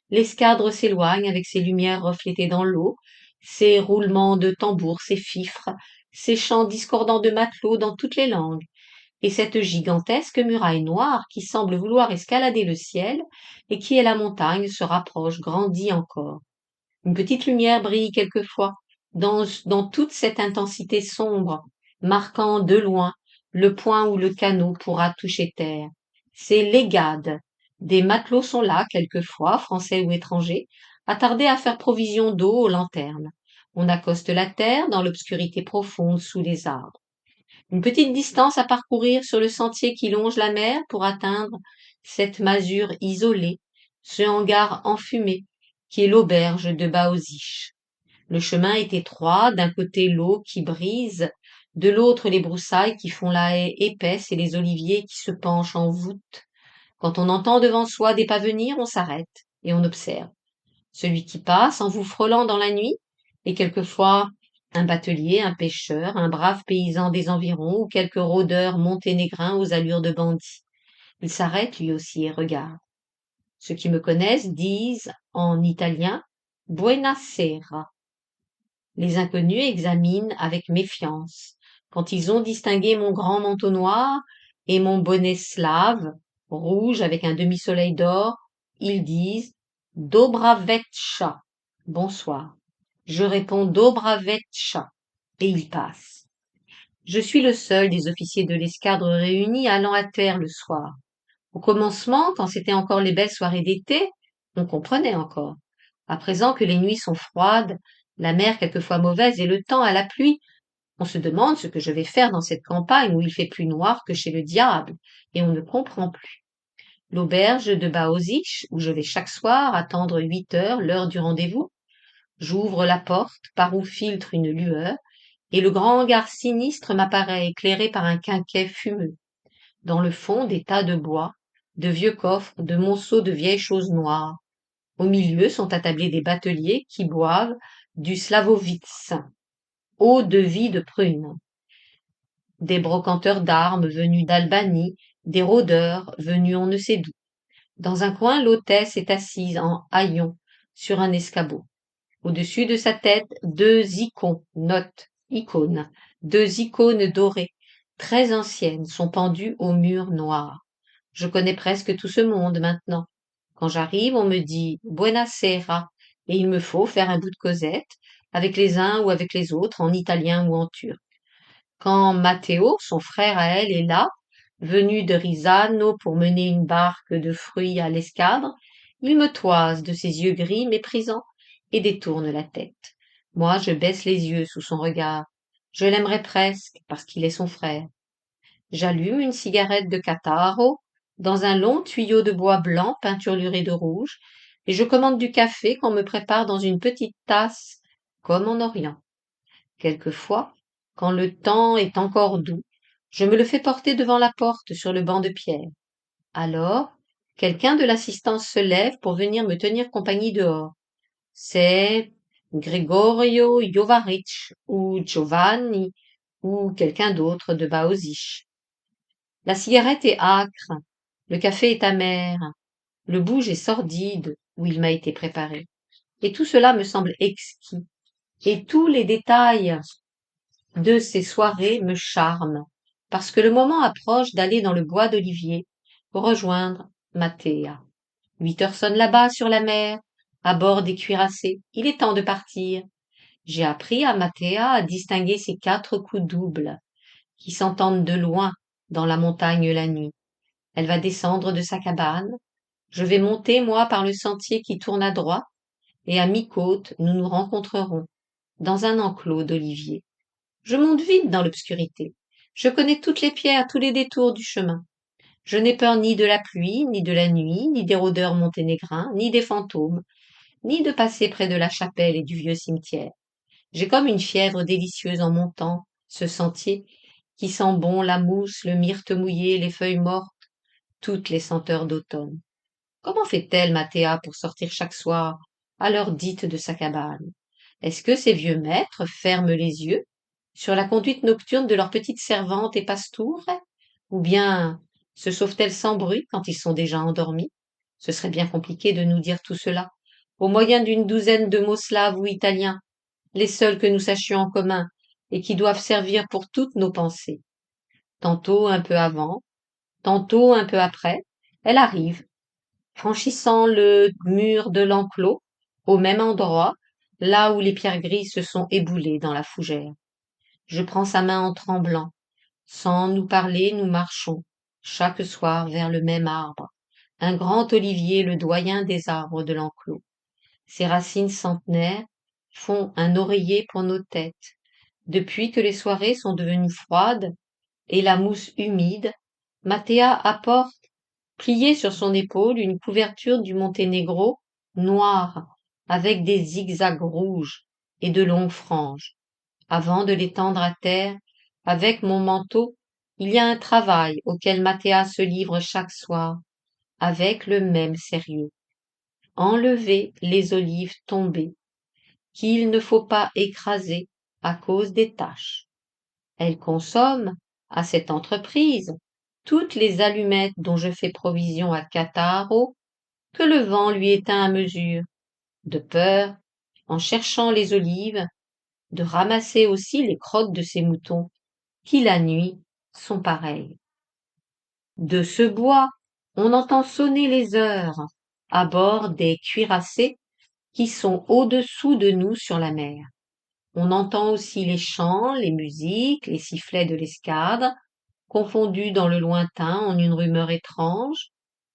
L'escadre s'éloigne avec ses lumières reflétées dans l'eau, ses roulements de tambours, ses fifres, ses chants discordants de matelots dans toutes les langues, et cette gigantesque muraille noire qui semble vouloir escalader le ciel et qui est la montagne se rapproche, grandit encore. Une petite lumière brille quelquefois dans toute cette intensité sombre, marquant de loin le point où le canot pourra toucher terre. C'est l'Égade. Des matelots sont là quelquefois, français ou étrangers, attardés à faire provision d'eau aux lanternes. On accoste la terre dans l'obscurité profonde sous les arbres. Une petite distance à parcourir sur le sentier qui longe la mer pour atteindre cette masure isolée, ce hangar enfumé qui est l'auberge de Baoziche. Le chemin est étroit, d'un côté l'eau qui brise, de l'autre les broussailles qui font la haie épaisse et les oliviers qui se penchent en voûte. Quand on entend devant soi des pas venir, on s'arrête et on observe. Celui qui passe en vous frôlant dans la nuit est quelquefois Un batelier, un pêcheur, un brave paysan des environs ou quelques rôdeurs monténégrins aux allures de bandits. Il s'arrête lui aussi et regarde. Ceux qui me connaissent disent en italien Buonasera. Les inconnus examinent avec méfiance. Quand ils ont distingué mon grand manteau noir et mon bonnet slave, rouge avec un demi-soleil d'or, ils disent Dobra večer, bonsoir. Je réponds Dobra večer, et ils passent. Je suis le seul des officiers de l'escadre réunis allant à terre le soir. Au commencement, quand c'étaient encore les belles soirées d'été, on comprenait encore. À présent que les nuits sont froides, la mer quelquefois mauvaise et le temps à la pluie, on se demande ce que je vais faire dans cette campagne où il fait plus noir que chez le diable, et on ne comprend plus. L'auberge de Baosich, où je vais chaque soir attendre 8 heures, l'heure du rendez-vous, j'ouvre la porte par où filtre une lueur, et le grand hangar sinistre m'apparaît éclairé par un quinquet fumeux. Dans le fond, des tas de bois, de vieux coffres, de monceaux de vieilles choses noires. Au milieu sont attablés des bateliers qui boivent du slavovitz, eau de vie de prune. Des brocanteurs d'armes venus d'Albanie, des rôdeurs venus on ne sait d'où. Dans un coin, l'hôtesse est assise en haillons sur un escabeau. Au-dessus de sa tête, icônes, deux icônes dorées, très anciennes, sont pendues au mur noir. Je connais presque tout ce monde maintenant. Quand j'arrive, on me dit Buonasera, et il me faut faire un bout de causette, avec les uns ou avec les autres, en italien ou en turc. Quand Matteo, son frère à elle, est là, venu de Risano pour mener une barque de fruits à l'escadre, il me toise de ses yeux gris méprisants et détourne la tête. Moi, je baisse les yeux sous son regard. Je l'aimerais presque parce qu'il est son frère. J'allume une cigarette de Cattaro dans un long tuyau de bois blanc peinturluré de rouge, et je commande du café qu'on me prépare dans une petite tasse, comme en Orient. Quelquefois, quand le temps est encore doux, je me le fais porter devant la porte sur le banc de pierre. Alors, quelqu'un de l'assistance se lève pour venir me tenir compagnie dehors. C'est Gregorio Jovarich ou Giovanni ou quelqu'un d'autre de Baosich. La cigarette est âcre, le café est amer, le bouge est sordide où il m'a été préparé. Et tout cela me semble exquis. Et tous les détails de ces soirées me charment, parce que le moment approche d'aller dans le bois d'olivier pour rejoindre Mathéa. 8 heures sonnent là-bas sur la mer, à bord des cuirassés. Il est temps de partir. J'ai appris à Mathéa à distinguer ces 4 coups doubles qui s'entendent de loin dans la montagne la nuit. Elle va descendre de sa cabane. Je vais monter, moi, par le sentier qui tourne à droite, et à mi-côte, nous nous rencontrerons, dans un enclos d'oliviers. Je monte vite dans l'obscurité. Je connais toutes les pierres, tous les détours du chemin. Je n'ai peur ni de la pluie, ni de la nuit, ni des rôdeurs monténégrins, ni des fantômes, ni de passer près de la chapelle et du vieux cimetière. J'ai comme une fièvre délicieuse en montant ce sentier qui sent bon la mousse, le myrte mouillé, les feuilles mortes, toutes les senteurs d'automne. Comment fait-elle, Mathéa, pour sortir chaque soir à l'heure dite de sa cabane? Est-ce que ces vieux maîtres ferment les yeux sur la conduite nocturne de leurs petites servantes et pastoures? Ou bien se sauvent-elles sans bruit quand ils sont déjà endormis? Ce serait bien compliqué de nous dire tout cela, au moyen d'une douzaine de mots slaves ou italiens, les seuls que nous sachions en commun et qui doivent servir pour toutes nos pensées. Tantôt un peu avant, tantôt un peu après, elle arrive, franchissant le mur de l'enclos, au même endroit, là où les pierres grises se sont éboulées dans la fougère. Je prends sa main en tremblant. Sans nous parler, nous marchons, chaque soir vers le même arbre, un grand olivier, le doyen des arbres de l'enclos. Ses racines centenaires font un oreiller pour nos têtes. Depuis que les soirées sont devenues froides et la mousse humide, Mathéa apporte, pliée sur son épaule, une couverture du Monténégro noire, avec des zigzags rouges et de longues franges. Avant de l'étendre à terre, avec mon manteau, il y a un travail auquel Mathéa se livre chaque soir, avec le même sérieux. Enlever les olives tombées, qu'il ne faut pas écraser, à cause des taches. Elle consomme, à cette entreprise, toutes les allumettes dont je fais provision à Cataro, que le vent lui éteint à mesure, de peur, en cherchant les olives, de ramasser aussi les crottes de ses moutons, qui la nuit sont pareils. De ce bois, on entend sonner les heures, à bord des cuirassés qui sont au-dessous de nous sur la mer. On entend aussi les chants, les musiques, les sifflets de l'escadre, confondus dans le lointain en une rumeur étrange,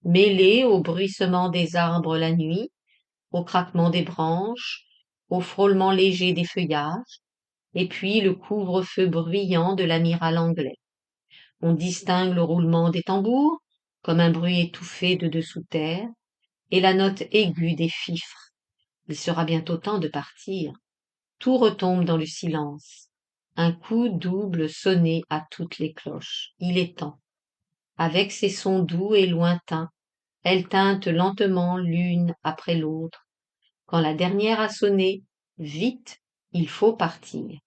mêlés au bruissement des arbres la nuit, au craquement des branches, au frôlement léger des feuillages, et puis le couvre-feu bruyant de l'amiral anglais. On distingue le roulement des tambours, comme un bruit étouffé de dessous terre, et la note aiguë des fifres. Il sera bientôt temps de partir. Tout retombe dans le silence. Un coup double sonné à toutes les cloches. Il est temps. Avec ses sons doux et lointains, elles tintent lentement l'une après l'autre. Quand la dernière a sonné, vite, il faut partir.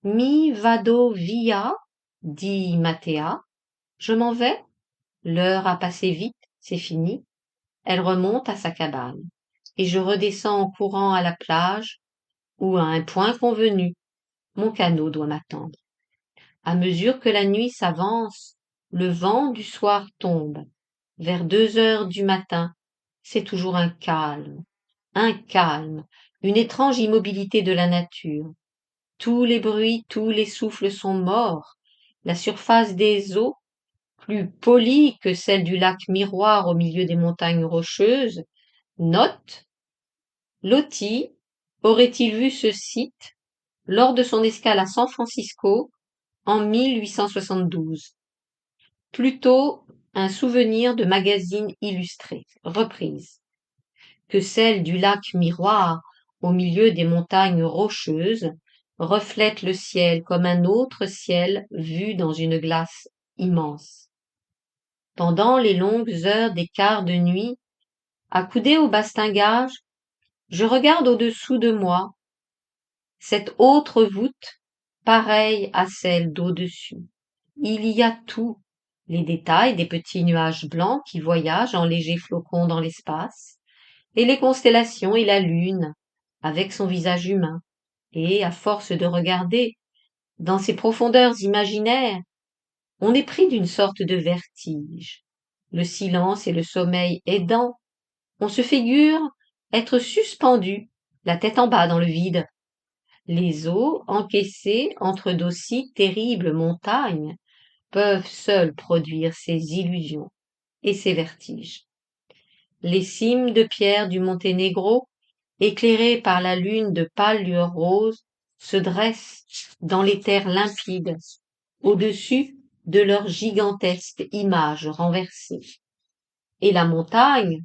Mi vado via, dit Mathéa. Je m'en vais. L'heure a passé vite, c'est fini. Elle remonte à sa cabane. Et je redescends en courant à la plage, où à un point convenu, mon canot doit m'attendre. À mesure que la nuit s'avance, le vent du soir tombe. Vers 2 heures du matin, c'est toujours un calme, une étrange immobilité de la nature. Tous les bruits, tous les souffles sont morts. La surface des eaux, plus polie que celle du lac Miroir au milieu des montagnes rocheuses, note: Lottie aurait-il vu ce site lors de son escale à San Francisco en 1872. Plutôt un souvenir de magazine illustré, reprise, que celle du lac Miroir au milieu des montagnes rocheuses reflète le ciel comme un autre ciel vu dans une glace immense. Pendant les longues heures des quarts de nuit, accoudé au bastingage, je regarde au-dessous de moi cette autre voûte pareille à celle d'au-dessus. Il y a tout, les détails des petits nuages blancs qui voyagent en légers flocons dans l'espace, et les constellations et la lune, avec son visage humain, et, à force de regarder, dans ces profondeurs imaginaires, on est pris d'une sorte de vertige. Le silence et le sommeil aidant, on se figure être suspendu, la tête en bas dans le vide. Les eaux, encaissées entre d'aussi terribles montagnes, peuvent seules produire ces illusions et ces vertiges. Les cimes de pierre du Monténégro, éclairées par la lune de pâle lueur rose, se dressent dans les terres limpides, au-dessus de leurs gigantesques images renversées. Et la montagne,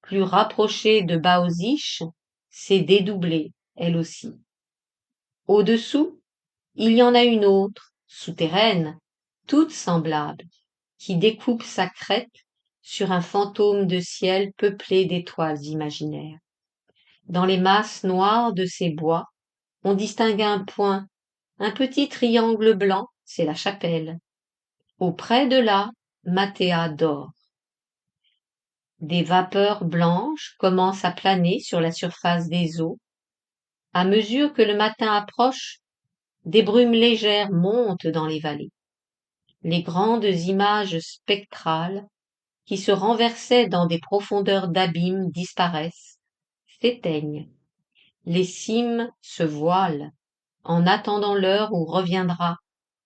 plus rapprochée de Baoziche, s'est dédoublée, elle aussi. Au-dessous, il y en a une autre, souterraine, toute semblable, qui découpe sa crête sur un fantôme de ciel peuplé d'étoiles imaginaires. Dans les masses noires de ces bois, on distingue un point, un petit triangle blanc, c'est la chapelle. Auprès de là, Mathéa dort. Des vapeurs blanches commencent à planer sur la surface des eaux. À mesure que le matin approche, des brumes légères montent dans les vallées. Les grandes images spectrales, qui se renversaient dans des profondeurs d'abîme, disparaissent, s'éteignent. Les cimes se voilent, en attendant l'heure où reviendra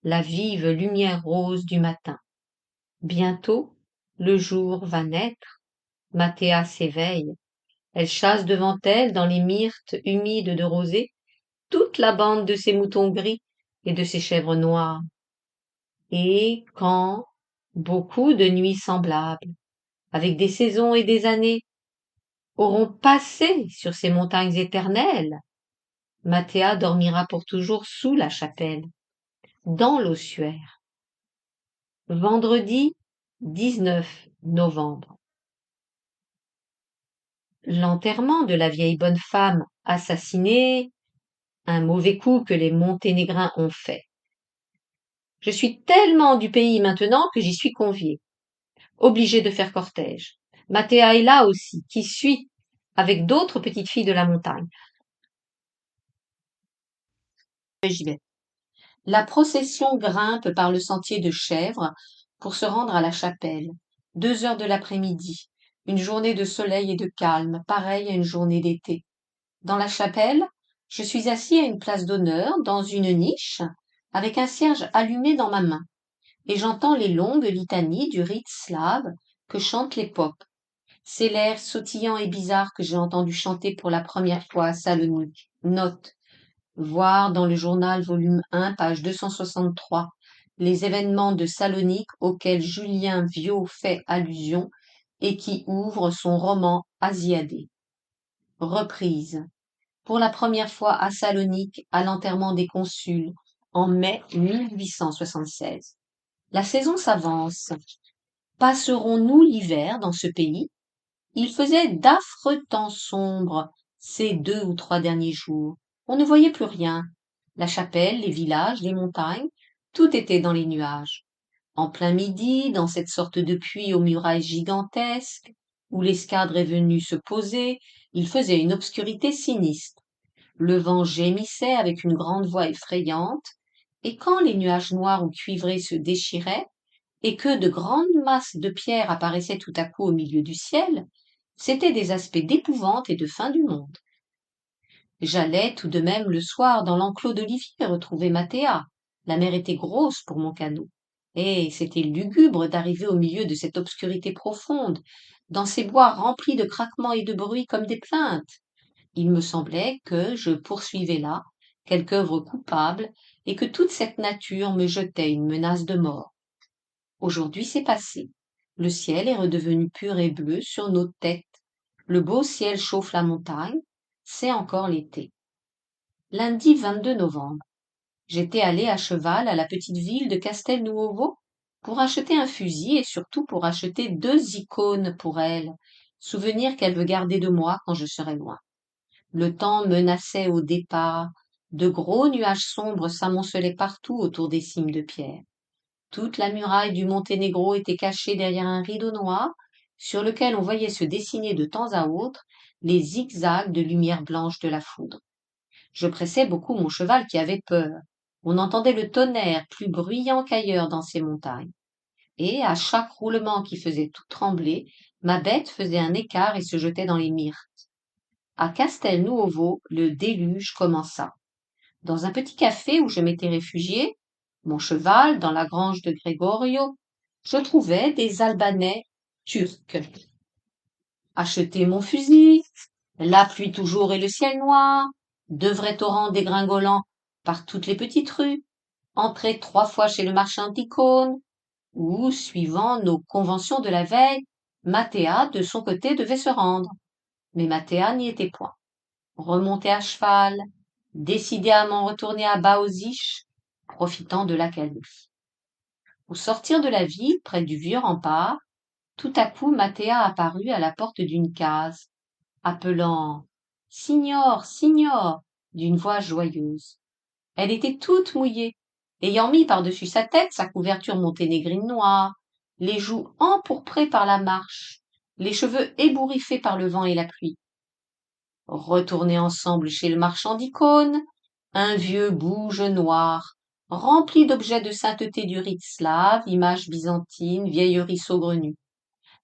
la vive lumière rose du matin. Bientôt, le jour va naître. Mathéa s'éveille. Elle chasse devant elle, dans les myrtes humides de rosée, toute la bande de ses moutons gris et de ses chèvres noires. Et quand, beaucoup de nuits semblables, avec des saisons et des années, auront passé sur ces montagnes éternelles, Mathéa dormira pour toujours sous la chapelle, dans l'ossuaire. Vendredi 19 novembre. L'enterrement de la vieille bonne femme assassinée Un mauvais coup que les Monténégrins ont fait. Je suis tellement du pays maintenant que j'y suis conviée, obligée de faire cortège. Mathéa est là aussi, qui suit, avec d'autres petites filles de la montagne. J'y vais. La procession grimpe par le sentier de Chèvres pour se rendre à la chapelle. 2 heures de l'après-midi. Une journée de soleil et de calme, pareille à une journée d'été. Dans la chapelle, je suis assis à une place d'honneur, dans une niche, avec un cierge allumé dans ma main, et j'entends les longues litanies du rite slave que chantent les popes. C'est l'air sautillant et bizarre que j'ai entendu chanter pour la première fois à Salonique. Note. Voir dans le journal volume 1, page 263, les événements de Salonique auxquels Julien Viau fait allusion et qui ouvre son roman Asiadé. Reprise. Pour la première fois à Salonique, à l'enterrement des consuls, en mai 1876. La saison s'avance. Passerons-nous l'hiver dans ce pays? Il faisait d'affreux temps sombres ces 2 ou 3 derniers jours. On ne voyait plus rien. La chapelle, les villages, les montagnes, tout était dans les nuages. En plein midi, dans cette sorte de puits aux murailles gigantesques, où l'escadre est venu se poser, il faisait une obscurité sinistre. Le vent gémissait avec une grande voix effrayante, et quand les nuages noirs ou cuivrés se déchiraient, et que de grandes masses de pierres apparaissaient tout à coup au milieu du ciel, c'étaient des aspects d'épouvante et de fin du monde. J'allais tout de même le soir dans l'enclos d'oliviers retrouver Mathéa. La mer était grosse pour mon canot, et c'était lugubre d'arriver au milieu de cette obscurité profonde, dans ces bois remplis de craquements et de bruits comme des plaintes. Il me semblait que je poursuivais là quelque œuvre coupable et que toute cette nature me jetait une menace de mort. Aujourd'hui c'est passé. Le ciel est redevenu pur et bleu sur nos têtes. Le beau ciel chauffe la montagne. C'est encore l'été. Lundi 22 novembre. J'étais allée à cheval à la petite ville de Castelnuovo pour acheter un fusil et surtout pour acheter 2 icônes pour elle, souvenir qu'elle veut garder de moi quand je serai loin. Le temps menaçait au départ. De gros nuages sombres s'amoncelaient partout autour des cimes de pierre. Toute la muraille du Monténégro était cachée derrière un rideau noir, sur lequel on voyait se dessiner de temps à autre les zigzags de lumière blanche de la foudre. Je pressais beaucoup mon cheval qui avait peur. On entendait le tonnerre plus bruyant qu'ailleurs dans ces montagnes. Et à chaque roulement qui faisait tout trembler, ma bête faisait un écart et se jetait dans les myrtes. À Castelnuovo, le déluge commença. Dans un petit café où je m'étais réfugiée, mon cheval dans la grange de Gregorio, je trouvai des Albanais turcs. Acheter mon fusil, la pluie toujours et le ciel noir, 2 vrais torrents dégringolants par toutes les petites rues, entrer 3 fois chez le marchand d'icônes, où, suivant nos conventions de la veille, Mathéa, de son côté, devait se rendre. Mais Mathéa n'y était point. Remonter à cheval, décidé à m'en retourner à Baoziche, profitant de l'accalmie. Au sortir de la ville, près du vieux rempart, tout à coup Mathéa apparut à la porte d'une case, appelant Signor, signor d'une voix joyeuse. Elle était toute mouillée, ayant mis par-dessus sa tête sa couverture monténégrine noire, les joues empourprées par la marche, les cheveux ébouriffés par le vent et la pluie. Retournés ensemble chez le marchand d'icônes, un vieux bouge noir, rempli d'objets de sainteté du rite slave, images byzantines, vieilleries saugrenues.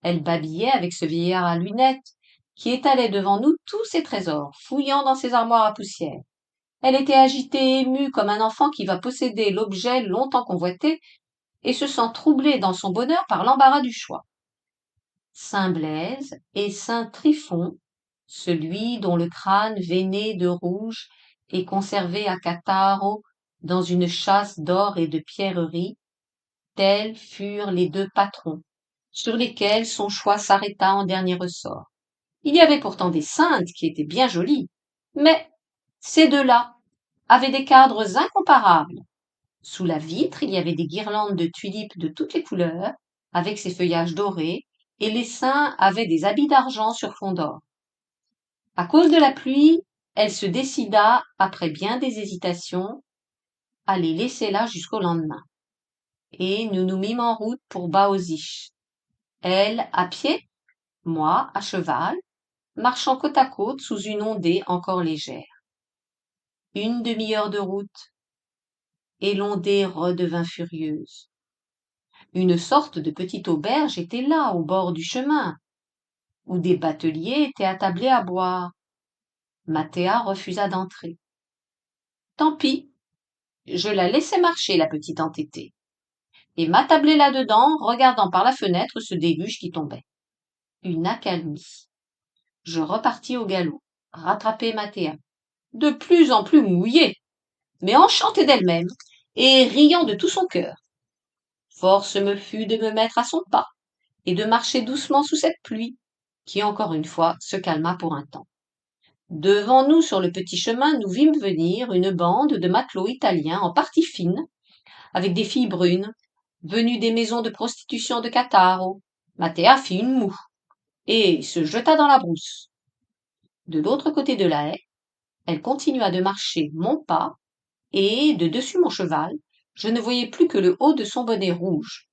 Elle babillait avec ce vieillard à lunettes, qui étalait devant nous tous ses trésors, fouillant dans ses armoires à poussière. Elle était agitée et émue comme un enfant qui va posséder l'objet longtemps convoité et se sent troublé dans son bonheur par l'embarras du choix. Saint Blaise et Saint Tryphon, celui dont le crâne veiné de rouge est conservé à Cattaro dans une châsse d'or et de pierreries, tels furent les 2 patrons, sur lesquels son choix s'arrêta en dernier ressort. Il y avait pourtant des saintes qui étaient bien jolies, mais ces 2-là avaient des cadres incomparables. Sous la vitre, il y avait des guirlandes de tulipes de toutes les couleurs, avec ses feuillages dorés, et les saints avaient des habits d'argent sur fond d'or. À cause de la pluie, Elle se décida, après bien des hésitations, à les laisser là jusqu'au lendemain. Et nous nous mîmes en route pour Baoziche. Elle à pied, moi à cheval, marchant côte à côte sous une ondée encore légère. Une demi-heure de route, et l'ondée redevint furieuse. Une sorte de petite auberge était là, au bord du chemin, où des bateliers étaient attablés à boire. Mathéa refusa d'entrer. Tant pis, je la laissai marcher, la petite entêtée, et m'attablai là-dedans, regardant par la fenêtre ce déluge qui tombait. Une accalmie. Je repartis au galop, rattrapai Mathéa, de plus en plus mouillée, mais enchantée d'elle-même, et riant de tout son cœur. Force me fut de me mettre à son pas, et de marcher doucement sous cette pluie, qui encore une fois se calma pour un temps. Devant nous, sur le petit chemin, nous vîmes venir une bande de matelots italiens en partie fine, avec des filles brunes, venues des maisons de prostitution de Cattaro. Mathéa fit une moue, et se jeta dans la brousse. De l'autre côté de la haie, elle continua de marcher mon pas, et, de dessus mon cheval, je ne voyais plus que le haut de son bonnet rouge.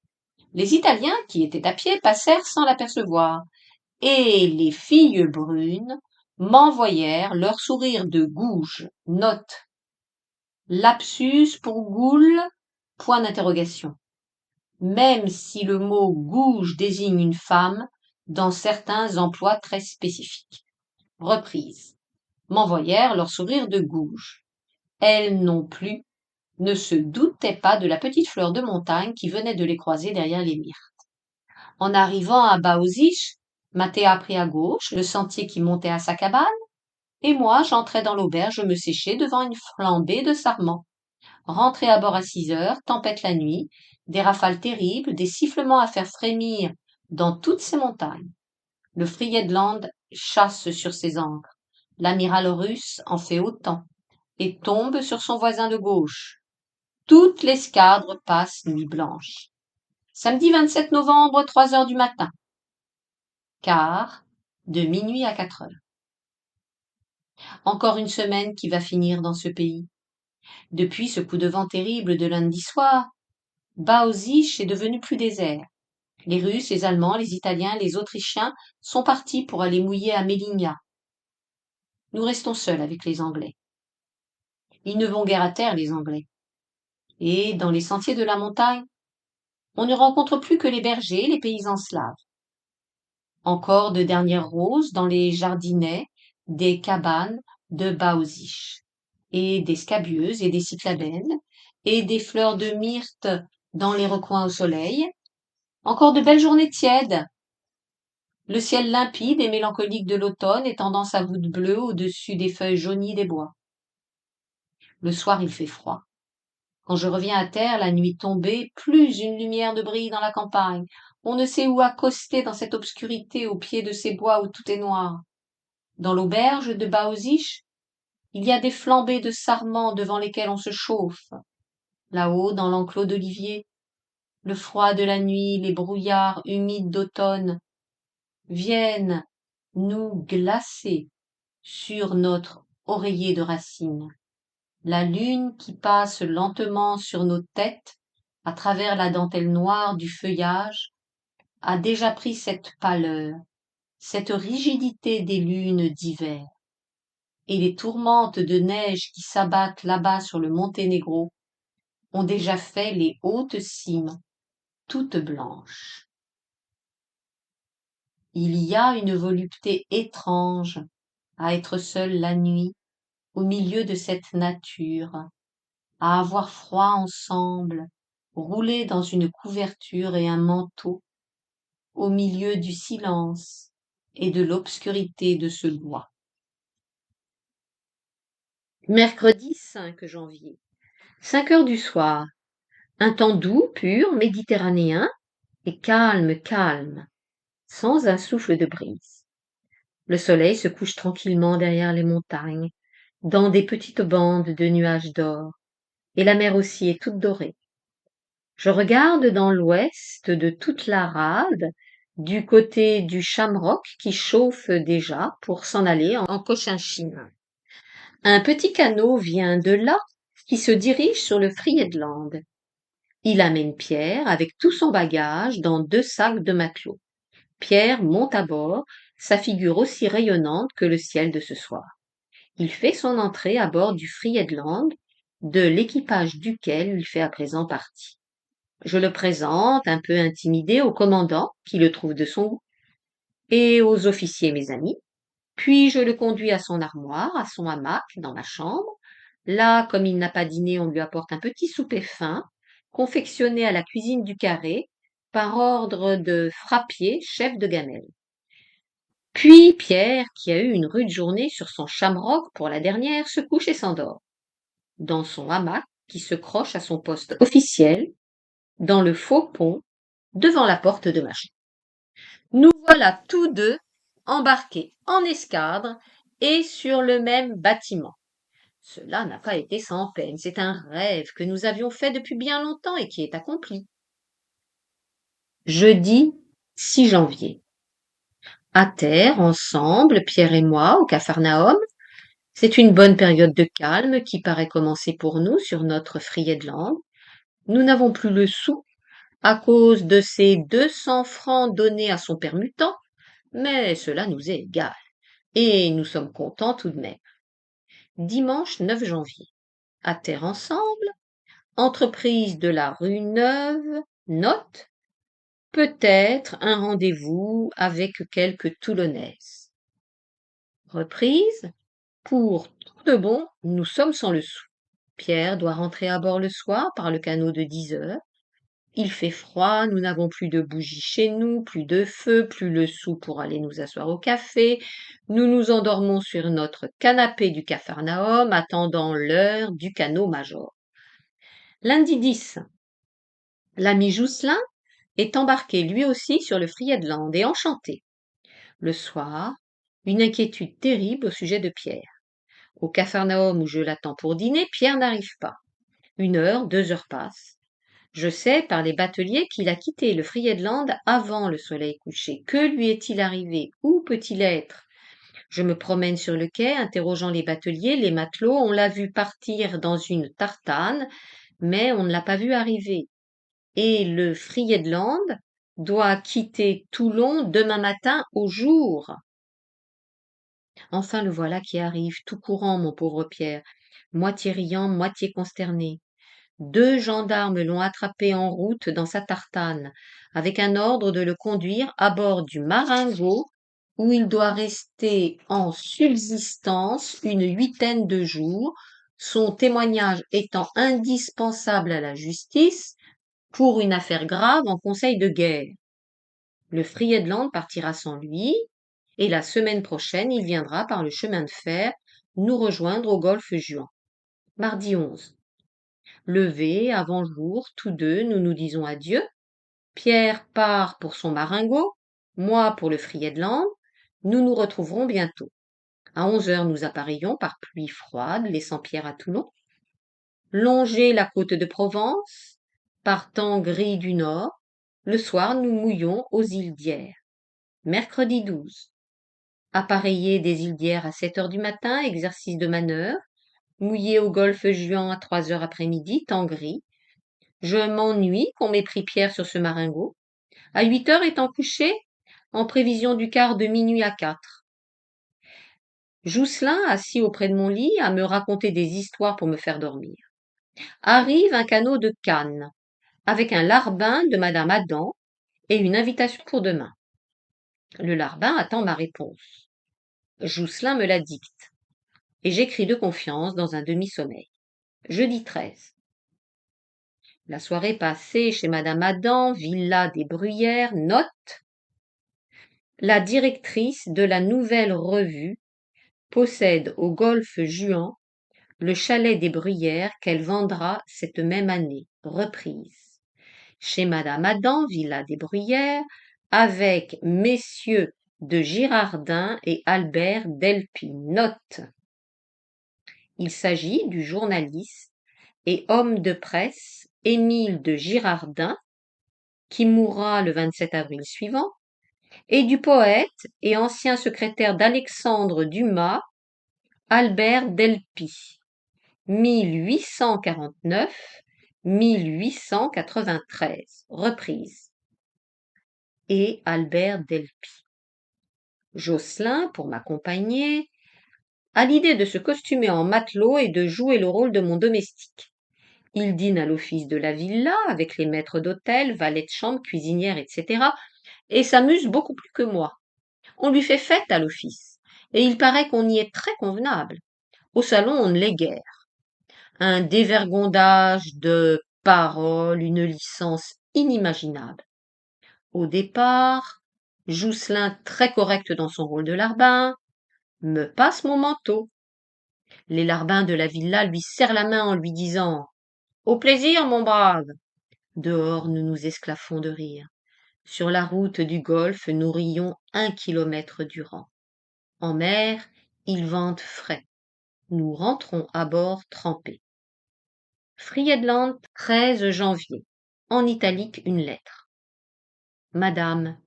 Les Italiens, qui étaient à pied, passèrent sans l'apercevoir, et les filles brunes m'envoyèrent leur sourire de gouge, note, lapsus pour goule, point d'interrogation, même si le mot gouge désigne une femme dans certains emplois très spécifiques. Reprise. M'envoyèrent leur sourire de gouge. Elles non plus ne se doutaient pas de la petite fleur de montagne qui venait de les croiser derrière les myrtes. En arrivant à Baoziche, Mathéa prit à gauche le sentier qui montait à sa cabane, et moi j'entrai dans l'auberge me sécher devant une flambée de sarments. Rentré à bord à 6 heures, tempête la nuit, des rafales terribles, des sifflements à faire frémir dans toutes ces montagnes. Le Friedland chasse sur ses ancres, l'amiral russe en fait autant, et tombe sur son voisin de gauche. Toute l'escadre passe nuit blanche. Samedi 27 novembre, 3 heures du matin. Quart, de minuit à 4 heures. Encore une semaine qui va finir dans ce pays. Depuis ce coup de vent terrible de lundi soir, Baoziche est devenu plus désert. Les Russes, les Allemands, les Italiens, les Autrichiens sont partis pour aller mouiller à Méligna. Nous restons seuls avec les Anglais. Ils ne vont guère à terre, les Anglais. Et dans les sentiers de la montagne, on ne rencontre plus que les bergers, les paysans slaves. Encore de dernières roses dans les jardinets des cabanes de Baoziche, et des scabieuses et des cycladènes, et des fleurs de myrte dans les recoins au soleil. Encore de belles journées tièdes, le ciel limpide et mélancolique de l'automne étendant sa voûte bleue au-dessus des feuilles jaunies des bois. Le soir, il fait froid. Quand je reviens à terre, la nuit tombée, plus une lumière ne brille dans la campagne. On ne sait où accoster dans cette obscurité au pied de ces bois où tout est noir. Dans l'auberge de Baoziche, il y a des flambées de sarments devant lesquels on se chauffe. Là-haut, dans l'enclos d'oliviers, le froid de la nuit, les brouillards humides d'automne viennent nous glacer sur notre oreiller de racines. La lune qui passe lentement sur nos têtes à travers la dentelle noire du feuillage a déjà pris cette pâleur, cette rigidité des lunes d'hiver. Et les tourmentes de neige qui s'abattent là-bas sur le Monténégro ont déjà fait les hautes cimes toutes blanches. Il y a une volupté étrange à être seul la nuit au milieu de cette nature, à avoir froid ensemble, roulés dans une couverture et un manteau, au milieu du silence et de l'obscurité de ce bois. Mercredi 5 janvier, 5 heures du soir. Un temps doux, pur, méditerranéen, et calme, calme, sans un souffle de brise. Le soleil se couche tranquillement derrière les montagnes, dans des petites bandes de nuages d'or, et la mer aussi est toute dorée. Je regarde dans l'ouest de toute la rade, du côté du Shamrock qui chauffe déjà pour s'en aller en Cochinchine. Un petit canot vient de là qui se dirige sur le Friedland. Il amène Pierre avec tout son bagage dans 2 sacs de matelot. Pierre monte à bord, sa figure aussi rayonnante que le ciel de ce soir. Il fait son entrée à bord du Friedland, de l'équipage duquel il fait à présent partie. Je le présente, un peu intimidé, au commandant, qui le trouve de son goût, et aux officiers mes amis, puis je le conduis à son armoire, à son hamac, dans ma chambre. Là, comme il n'a pas dîné, on lui apporte un petit souper fin, confectionné à la cuisine du carré, par ordre de Frappier, chef de gamelle. Puis Pierre, qui a eu une rude journée sur son shamrock pour la dernière, se couche et s'endort, dans son hamac qui se croche à son poste officiel, dans le faux pont, devant la porte de ma chambre. Nous voilà tous deux embarqués en escadre et sur le même bâtiment. Cela n'a pas été sans peine, c'est un rêve que nous avions fait depuis bien longtemps et qui est accompli. Jeudi 6 janvier. À terre, ensemble, Pierre et moi, au Capharnaüm. C'est une bonne période de calme qui paraît commencer pour nous sur notre Friedland. Nous n'avons plus le sou à cause de ces 200 francs donnés à son permutant, mais cela nous est égal, et nous sommes contents tout de même. Dimanche 9 janvier. À terre ensemble, entreprise de la rue Neuve, note, peut-être un rendez-vous avec quelques Toulonnaises. Reprise, pour tout de bon, nous sommes sans le sou. Pierre doit rentrer à bord le soir par le canot de 10 heures. Il fait froid, nous n'avons plus de bougies chez nous, plus de feu, plus le sou pour aller nous asseoir au café. Nous nous endormons sur notre canapé du Capharnaüm, attendant l'heure du canot major. Lundi 10. L'ami Jousselin est embarqué lui aussi sur le Friedland et enchanté. Le soir, une inquiétude terrible au sujet de Pierre. Au Capharnaüm où je l'attends pour dîner, Pierre n'arrive pas. 1 heure, 2 heures passent. Je sais par les bateliers qu'il a quitté le Friedland avant le soleil couché. Que lui est-il arrivé? Où peut-il être? Je me promène sur le quai, interrogeant les bateliers, les matelots. On l'a vu partir dans une tartane, mais on ne l'a pas vu arriver. Et le Friedland doit quitter Toulon demain matin au jour. Enfin le voilà qui arrive, tout courant, mon pauvre Pierre, moitié riant, moitié consterné. 2 gendarmes l'ont attrapé en route dans sa tartane, avec un ordre de le conduire à bord du Marengo, où il doit rester en subsistance une 8aine de jours, son témoignage étant indispensable à la justice pour une affaire grave en conseil de guerre. Le Friedland partira sans lui, et la semaine prochaine il viendra par le chemin de fer nous rejoindre au golfe Juan. Mardi 11. Levé avant jour, tous deux, nous nous disons adieu. Pierre part pour son Marengo, moi pour le Friedland. Nous nous retrouverons bientôt. À 11 heures, nous appareillons par pluie froide, laissant Pierre à Toulon. Longer la côte de Provence, par temps gris du nord. Le soir, nous mouillons aux îles d'Hyères. Mercredi 12. Appareillé des îles d'Hyères à 7 heures du matin, exercice de manœuvre. Mouillé au golfe Juan à 3 heures après-midi, temps gris. Je m'ennuie qu'on m'ait pris Pierre sur ce Marengo. À 8 heures étant couché, en prévision du quart de minuit à 4. Jousselin, assis auprès de mon lit, à me raconter des histoires pour me faire dormir. Arrive un canot de Cannes, avec un larbin de Madame Adam et une invitation pour demain. Le larbin attend ma réponse. Jousselin me la dicte, et j'écris de confiance dans un demi-sommeil. Jeudi 13. La soirée passée chez Madame Adam, villa des Bruyères, note. La directrice de la Nouvelle Revue possède au golfe Juan le chalet des Bruyères qu'elle vendra cette même année. Reprise. Chez Madame Adam, villa des Bruyères, avec messieurs de Girardin et Albert Delpy. Note. Il s'agit du journaliste et homme de presse Émile de Girardin, qui mourra le 27 avril suivant, et du poète et ancien secrétaire d'Alexandre Dumas, Albert Delpy, 1849-1893, reprise. Et Albert Delpy. Jocelyn, pour m'accompagner, a l'idée de se costumer en matelot et de jouer le rôle de mon domestique. Il dîne à l'office de la villa avec les maîtres d'hôtel, valets de chambre, cuisinières, etc. et s'amuse beaucoup plus que moi. On lui fait fête à l'office, et il paraît qu'on y est très convenable. Au salon, on ne l'est guère. Un dévergondage de paroles, une licence inimaginable. Au départ, Jousselin, très correct dans son rôle de larbin, me passe mon manteau. Les larbins de la villa lui serrent la main en lui disant « Au plaisir, mon brave !» Dehors, nous nous esclaffons de rire. Sur la route du Golfe, nous rions 1 kilomètre durant. En mer, il vente frais. Nous rentrons à bord trempés. Friedland, 13 janvier. En italique, une lettre. Madame,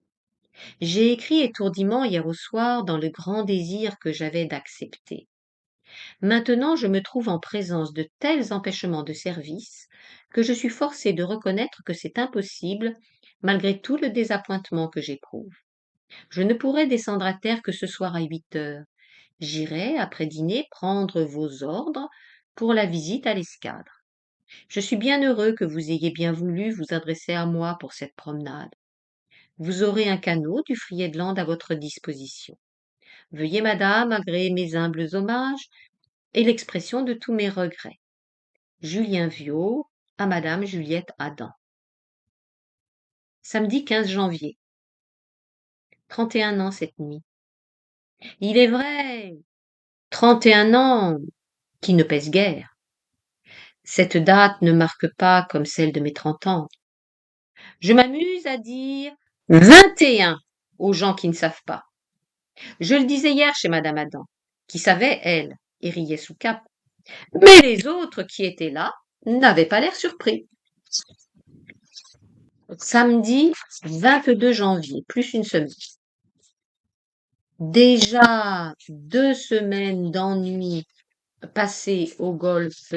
j'ai écrit étourdiment hier au soir dans le grand désir que j'avais d'accepter. Maintenant, je me trouve en présence de tels empêchements de service que je suis forcée de reconnaître que c'est impossible, malgré tout le désappointement que j'éprouve. Je ne pourrai descendre à terre que ce soir à 8 heures. J'irai, après dîner, prendre vos ordres pour la visite à l'escadre. Je suis bien heureux que vous ayez bien voulu vous adresser à moi pour cette promenade. Vous aurez un canot du Friedland à votre disposition. Veuillez, madame, agréer mes humbles hommages et l'expression de tous mes regrets. Julien Viaud à madame Juliette Adam. Samedi 15 janvier. 31 ans cette nuit. Il est vrai, 31 ans qui ne pèsent guère. Cette date ne marque pas comme celle de mes 30 ans. Je m'amuse à dire 21 aux gens qui ne savent pas. Je le disais hier chez madame Adam, qui savait, elle, et riait sous cape. Mais les autres qui étaient là n'avaient pas l'air surpris. Samedi 22 janvier, plus une semaine. Déjà 2 semaines d'ennui passées au golfe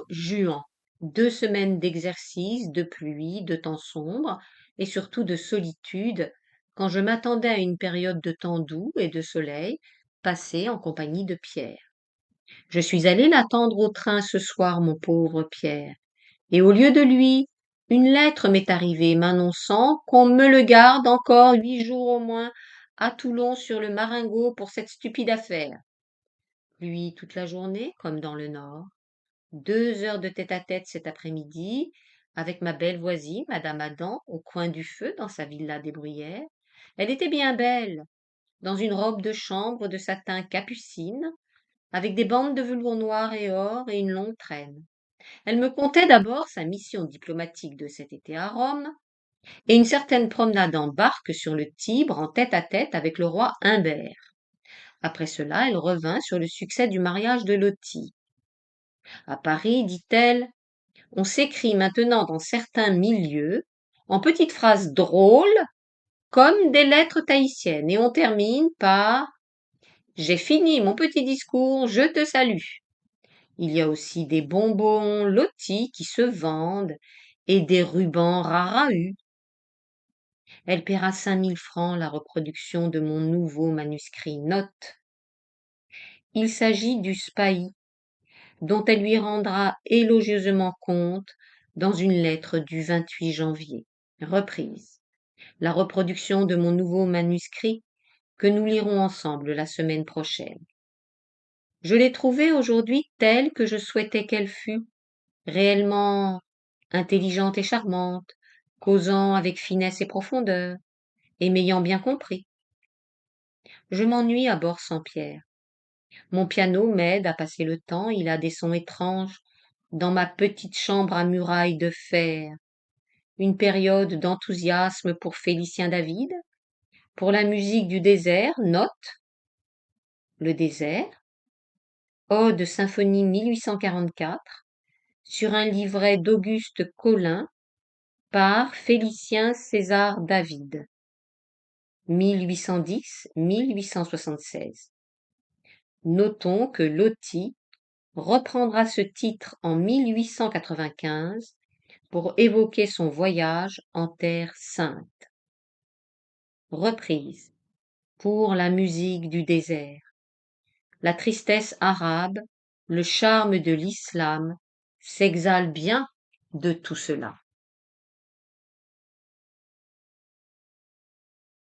Juan, 2 semaines d'exercice, de pluie, de temps sombre et surtout de solitude, quand je m'attendais à une période de temps doux et de soleil, passée en compagnie de Pierre. Je suis allée l'attendre au train ce soir, mon pauvre Pierre, et au lieu de lui, une lettre m'est arrivée m'annonçant qu'on me le garde encore 8 jours au moins à Toulon sur le Marengo pour cette stupide affaire. Lui toute la journée, comme dans le Nord. 2 heures de tête-à-tête cet après-midi, avec ma belle voisine, madame Adam, au coin du feu dans sa villa des Bruyères. Elle était bien belle, dans une robe de chambre de satin capucine, avec des bandes de velours noir et or et une longue traîne. Elle me contait d'abord sa mission diplomatique de cet été à Rome, et une certaine promenade en barque sur le Tibre en tête-à-tête avec le roi Humbert. Après cela, elle revint sur le succès du mariage de Lottie. À Paris, dit-elle, on s'écrit maintenant dans certains milieux, en petites phrases drôles, comme des lettres tahitiennes, et on termine par j'ai fini mon petit discours, je te salue. Il y a aussi des bonbons lotis qui se vendent et des rubans Rarahu. Elle paiera 5 000 francs la reproduction de mon nouveau manuscrit. Note. Il s'agit du Spahis, dont elle lui rendra élogieusement compte dans une lettre du 28 janvier. Reprise. La reproduction de mon nouveau manuscrit que nous lirons ensemble la semaine prochaine. Je l'ai trouvée aujourd'hui telle que je souhaitais qu'elle fût, réellement intelligente et charmante, causant avec finesse et profondeur, et m'ayant bien compris. Je m'ennuie à bord sans Pierre. Mon piano m'aide à passer le temps, il a des sons étranges dans ma petite chambre à murailles de fer. Une période d'enthousiasme pour Félicien David, pour la musique du désert, note, le désert, Ode symphonie 1844, sur un livret d'Auguste Colin par Félicien César David, 1810-1876. Notons que Loti reprendra ce titre en 1895 pour évoquer son voyage en Terre sainte. Reprise pour la musique du désert. La tristesse arabe, le charme de l'islam s'exhalent bien de tout cela.